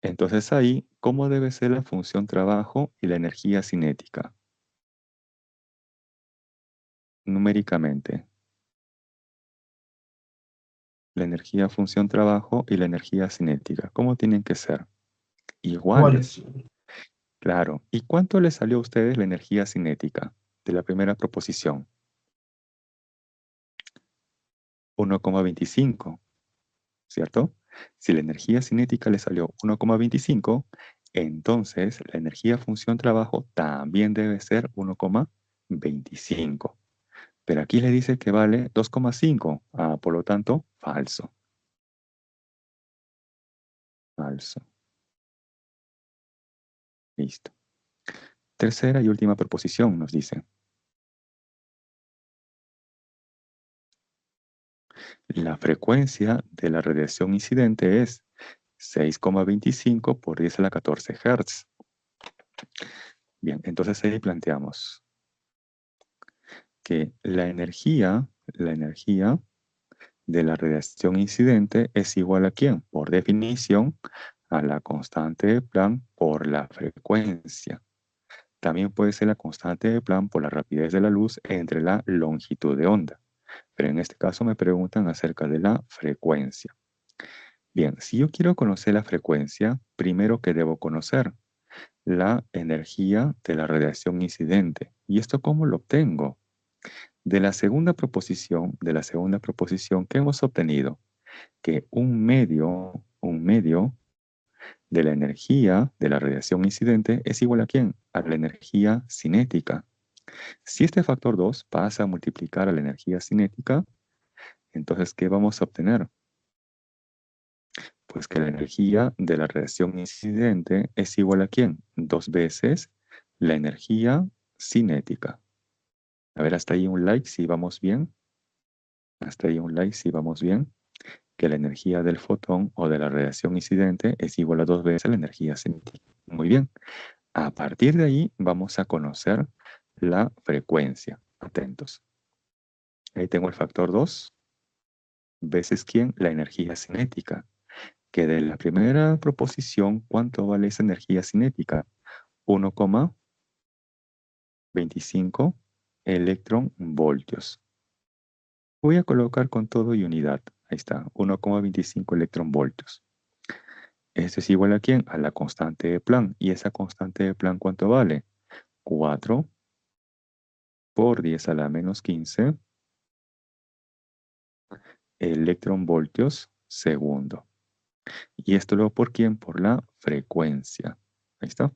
Entonces ahí, ¿cómo debe ser la función trabajo y la energía cinética? Numéricamente. La energía función trabajo y la energía cinética. ¿Cómo tienen que ser? Iguales. ¿Cuáles? Claro. ¿Y cuánto les salió a ustedes la energía cinética de la primera proposición? 1,25, ¿cierto? Si la energía cinética le salió 1,25, entonces la energía función trabajo también debe ser 1,25. Pero aquí le dice que vale 2,5. Por lo tanto, falso. Falso. Listo. Tercera y última proposición nos dice. La frecuencia de la radiación incidente es 6,25 por 10 a la 14 Hz. Bien, entonces ahí planteamos que la energía de la radiación incidente es igual a ¿quién? Por definición, a la constante de Planck por la frecuencia. También puede ser la constante de Planck por la rapidez de la luz entre la longitud de onda. Pero en este caso me preguntan acerca de la frecuencia. Bien, si yo quiero conocer la frecuencia, primero que debo conocer la energía de la radiación incidente. ¿Y esto cómo lo obtengo? De la segunda proposición, ¿qué hemos obtenido? Que un medio de la energía de la radiación incidente es igual a ¿quién? A la energía cinética. Si este factor 2 pasa a multiplicar a la energía cinética, entonces, ¿qué vamos a obtener? Pues que la energía de la radiación incidente es igual a ¿quién? 2 veces la energía cinética. A ver, hasta ahí un like si vamos bien. Hasta ahí un like si vamos bien. Que la energía del fotón o de la radiación incidente es igual a 2 veces la energía cinética. Muy bien. A partir de ahí vamos a conocer la frecuencia. Atentos. Ahí tengo el factor 2 veces ¿quién? La energía cinética. Que de la primera proposición, ¿cuánto vale esa energía cinética? 1,25 electronvoltios. Voy a colocar con todo y unidad. Ahí está, 1,25 electronvoltios. Esto es igual a ¿quién? A la constante de Planck. ¿Y esa constante de Planck cuánto vale? 4 por 10 a la menos 15 electronvoltios segundo. ¿Y esto luego por quién? Por la frecuencia. Ahí está.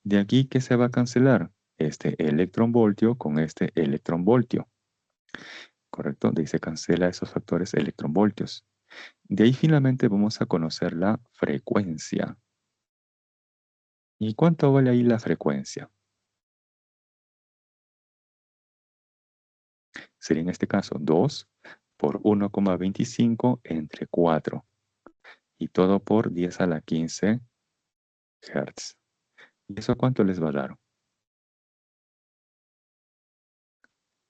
De aquí, ¿qué se va a cancelar? Este electronvoltio con este electronvoltio. ¿Correcto? De ahí se cancela esos factores electronvoltios. De ahí finalmente vamos a conocer la frecuencia. ¿Y cuánto vale ahí la frecuencia? Sería en este caso 2 por 1,25 entre 4. Y todo por 10 a la 15 Hz. ¿Y eso cuánto les va a dar?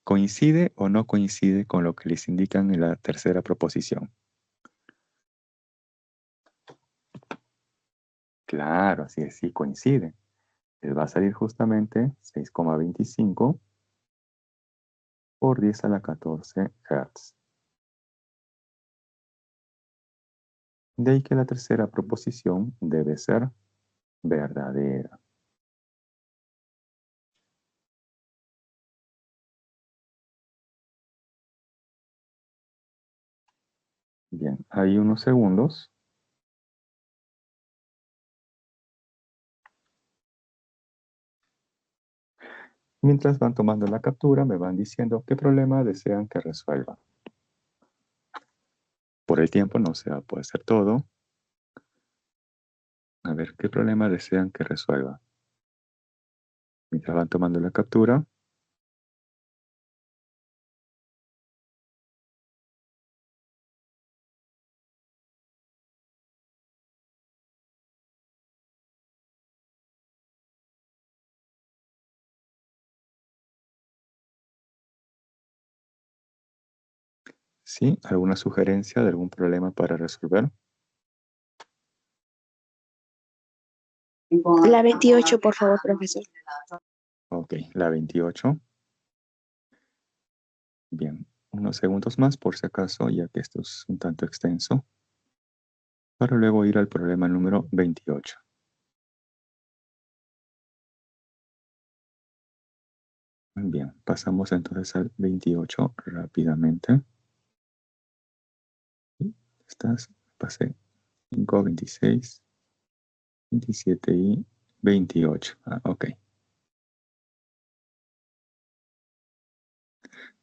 ¿Coincide o no coincide con lo que les indican en la tercera proposición? Claro, así es, sí coincide. Les va a salir justamente 6,25 por 10 a la 14 Hz. De ahí que la tercera proposición debe ser verdadera. Bien, hay unos segundos. Mientras van tomando la captura, me van diciendo qué problema desean que resuelva. Por el tiempo no se va a poder hacer todo. A ver, ¿qué problema desean que resuelva? Mientras van tomando la captura. ¿Sí? ¿Alguna sugerencia de algún problema para resolver? La 28, por favor, profesor. Ok, la 28. Bien, unos segundos más por si acaso, ya que esto es un tanto extenso, para luego ir al problema número 28. Bien, pasamos entonces al 28 rápidamente. Estas, pasé 5, 26, 27 y 28. Ok.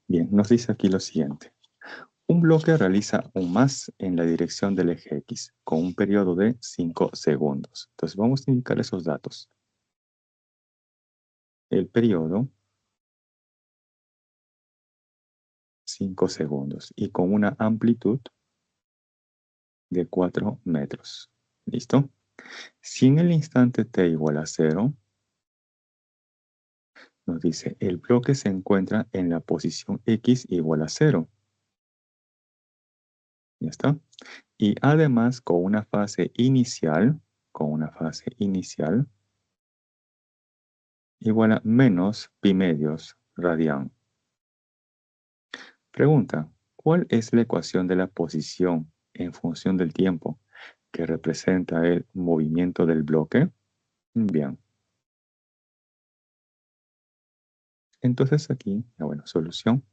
Bien, nos dice aquí lo siguiente. Un bloque realiza un más en la dirección del eje X con un periodo de 5 segundos. Entonces vamos a indicar esos datos. El periodo, 5 segundos y con una amplitud de 4 metros. ¿Listo? Si en el instante t igual a 0, nos dice el bloque se encuentra en la posición X igual a 0. ¿Ya está? Y además con una fase inicial igual a menos pi medios radián. Pregunta, ¿cuál es la ecuación de la posición en función del tiempo que representa el movimiento del bloque? Bien. Entonces aquí, bueno, solución.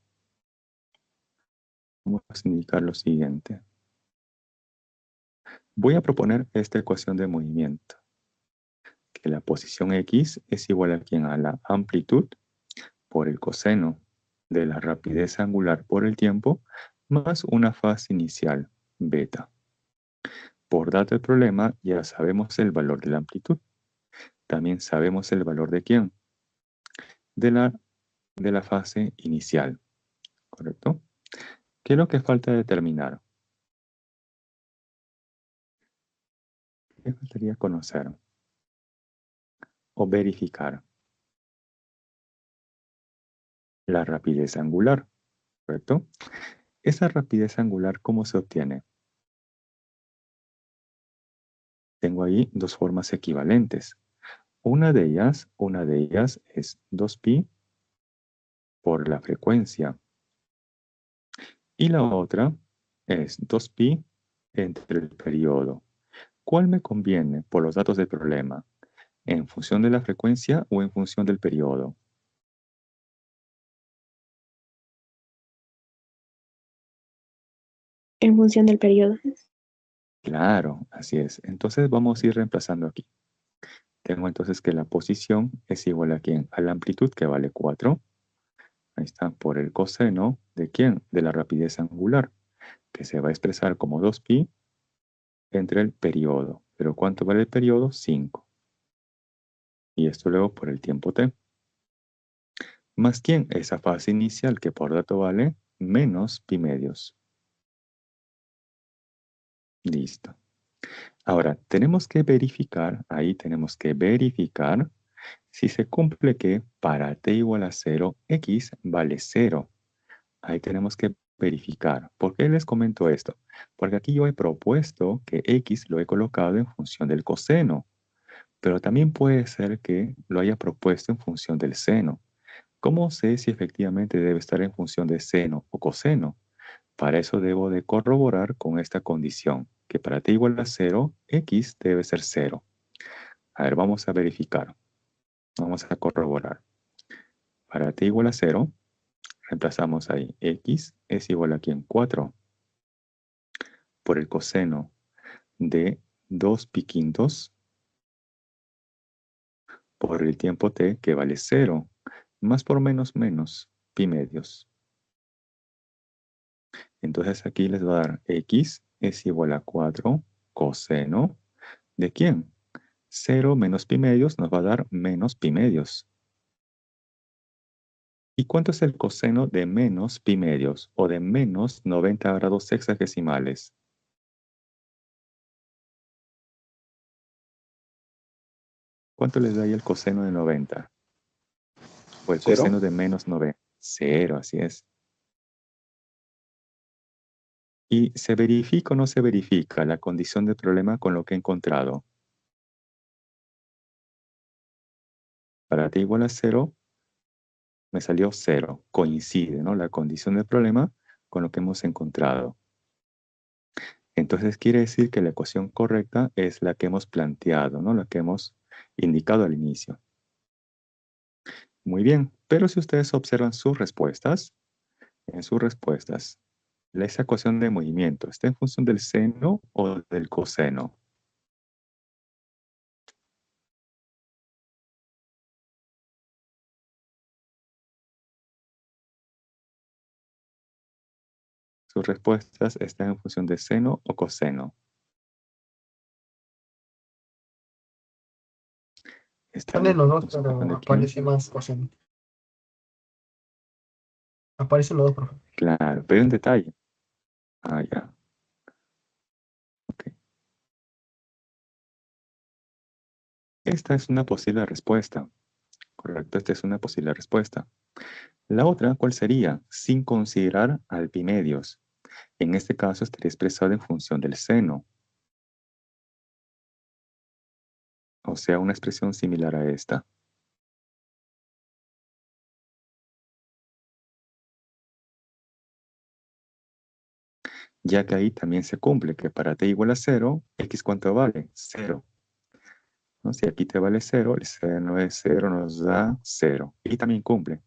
Vamos a indicar lo siguiente. Voy a proponer esta ecuación de movimiento. Que la posición X es igual a ¿quién? A la amplitud por el coseno de la rapidez angular por el tiempo más una fase inicial, beta. Por dato del problema ya sabemos el valor de la amplitud. También sabemos el valor de ¿quién? De la fase inicial, ¿correcto? ¿Qué es lo que falta determinar? ¿Qué faltaría conocer o verificar? La rapidez angular, ¿correcto? Esa rapidez angular, ¿cómo se obtiene? Tengo ahí dos formas equivalentes. Una de ellas es 2pi por la frecuencia. Y la otra es 2pi entre el periodo. ¿Cuál me conviene por los datos del problema? ¿En función de la frecuencia o en función del periodo? En función del periodo. Claro, así es. Entonces vamos a ir reemplazando aquí. Tengo entonces que la posición es igual a ¿quién? A la amplitud, que vale 4. Ahí está, por el coseno ¿de quién? De la rapidez angular, que se va a expresar como 2pi entre el periodo. ¿Pero cuánto vale el periodo? 5. Y esto luego por el tiempo t. Más quién? Esa fase inicial que por dato vale menos pi medios. Listo. Ahora, tenemos que verificar, ahí tenemos que verificar si se cumple que para t igual a 0, x vale 0. Ahí tenemos que verificar. ¿Por qué les comento esto? Porque aquí yo he propuesto que x lo he colocado en función del coseno, pero también puede ser que lo haya propuesto en función del seno. ¿Cómo sé si efectivamente debe estar en función de seno o coseno? Para eso debo de corroborar con esta condición, que para t igual a 0, x debe ser 0. A ver, vamos a verificar. Vamos a corroborar. Para t igual a 0, reemplazamos ahí. X es igual a ¿quién? 4 por el coseno de 2 pi quintos por el tiempo t, que vale 0, más por menos menos pi medios. Entonces aquí les va a dar x es igual a 4 coseno ¿de quién? 0 menos pi medios nos va a dar menos pi medios. ¿Y cuánto es el coseno de menos pi medios o de menos 90 grados sexagesimales? ¿Cuánto les da ahí el coseno de 90? O el ¿Cero? coseno de menos 90. 0, así es. ¿Y se verifica o no se verifica la condición del problema con lo que he encontrado? Para t igual a 0, me salió 0. Coincide, ¿no? La condición del problema con lo que hemos encontrado. Entonces quiere decir que la ecuación correcta es la que hemos planteado, ¿no? La que hemos indicado al inicio. Muy bien, pero si ustedes observan sus respuestas, en sus respuestas, esa ecuación de movimiento, ¿está en función del seno o del coseno? Sus respuestas están en función de seno o coseno. Están en los dos, ¿Estamos hablando pero de quién? aparece más coseno. Aparecen los dos, profe. Claro, pero hay un detalle. Ah, ya. Ok. Esta es una posible respuesta. Correcto, esta es una posible respuesta. La otra, ¿cuál sería? Sin considerar al pi medios. En este caso estaría expresado en función del seno. O sea, una expresión similar a esta. Ya que ahí también se cumple que para t igual a 0, x ¿cuánto vale? 0. ¿No? Si aquí te vale 0, el seno de 0 nos da 0. Y también cumple.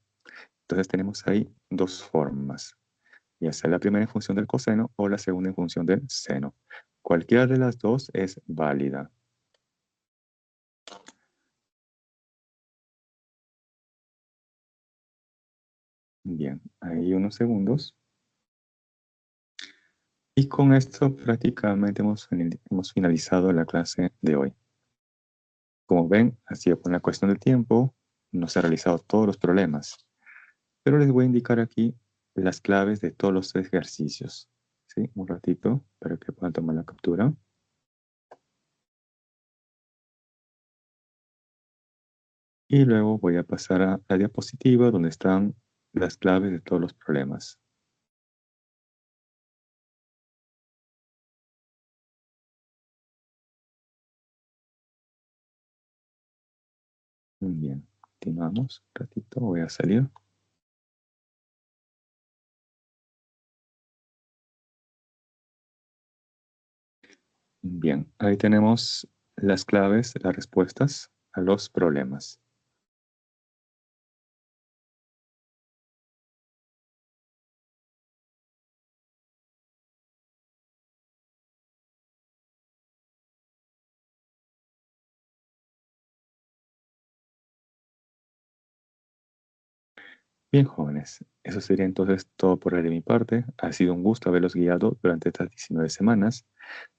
Entonces tenemos ahí dos formas. Ya sea la primera en función del coseno o la segunda en función del seno. Cualquiera de las dos es válida. Bien, ahí unos segundos. Y con esto prácticamente hemos finalizado la clase de hoy. Como ven, ha sido por una cuestión de tiempo, no se han realizado todos los problemas. Pero les voy a indicar aquí las claves de todos los ejercicios. ¿Sí? Un ratito para que puedan tomar la captura. Y luego voy a pasar a la diapositiva donde están las claves de todos los problemas. Muy bien, continuamos. Un ratito, voy a salir. Bien, ahí tenemos las claves, las respuestas a los problemas. Bien, jóvenes, eso sería entonces todo por hoy de mi parte. Ha sido un gusto haberlos guiado durante estas 19 semanas.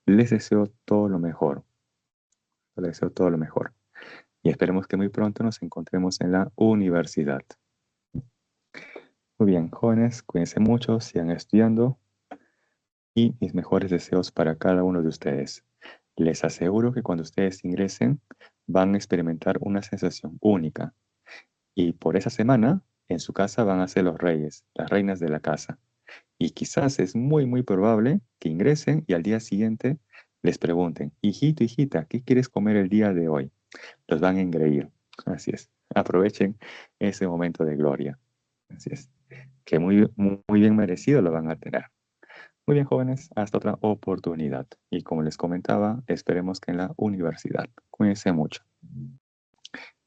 Les deseo todo lo mejor. Les deseo todo lo mejor. Y esperemos que muy pronto nos encontremos en la universidad. Muy bien, jóvenes, cuídense mucho, sigan estudiando. Y mis mejores deseos para cada uno de ustedes. Les aseguro que cuando ustedes ingresen, van a experimentar una sensación única. Y por esa semana, en su casa van a ser los reyes, las reinas de la casa. Y quizás es muy, muy probable que ingresen y al día siguiente les pregunten, hijito, hijita, ¿qué quieres comer el día de hoy? Los van a engreír. Así es. Aprovechen ese momento de gloria. Así es. Que muy, muy, muy bien merecido lo van a tener. Muy bien, jóvenes, hasta otra oportunidad. Y como les comentaba, esperemos que en la universidad. Cuídense mucho.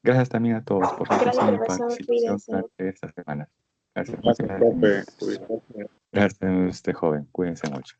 Gracias también a todos por su Gracias, atención y profesor. participación Cuídense. durante esta semana. Gracias. Gracias, profe. Gracias a usted, joven. Cuídense mucho.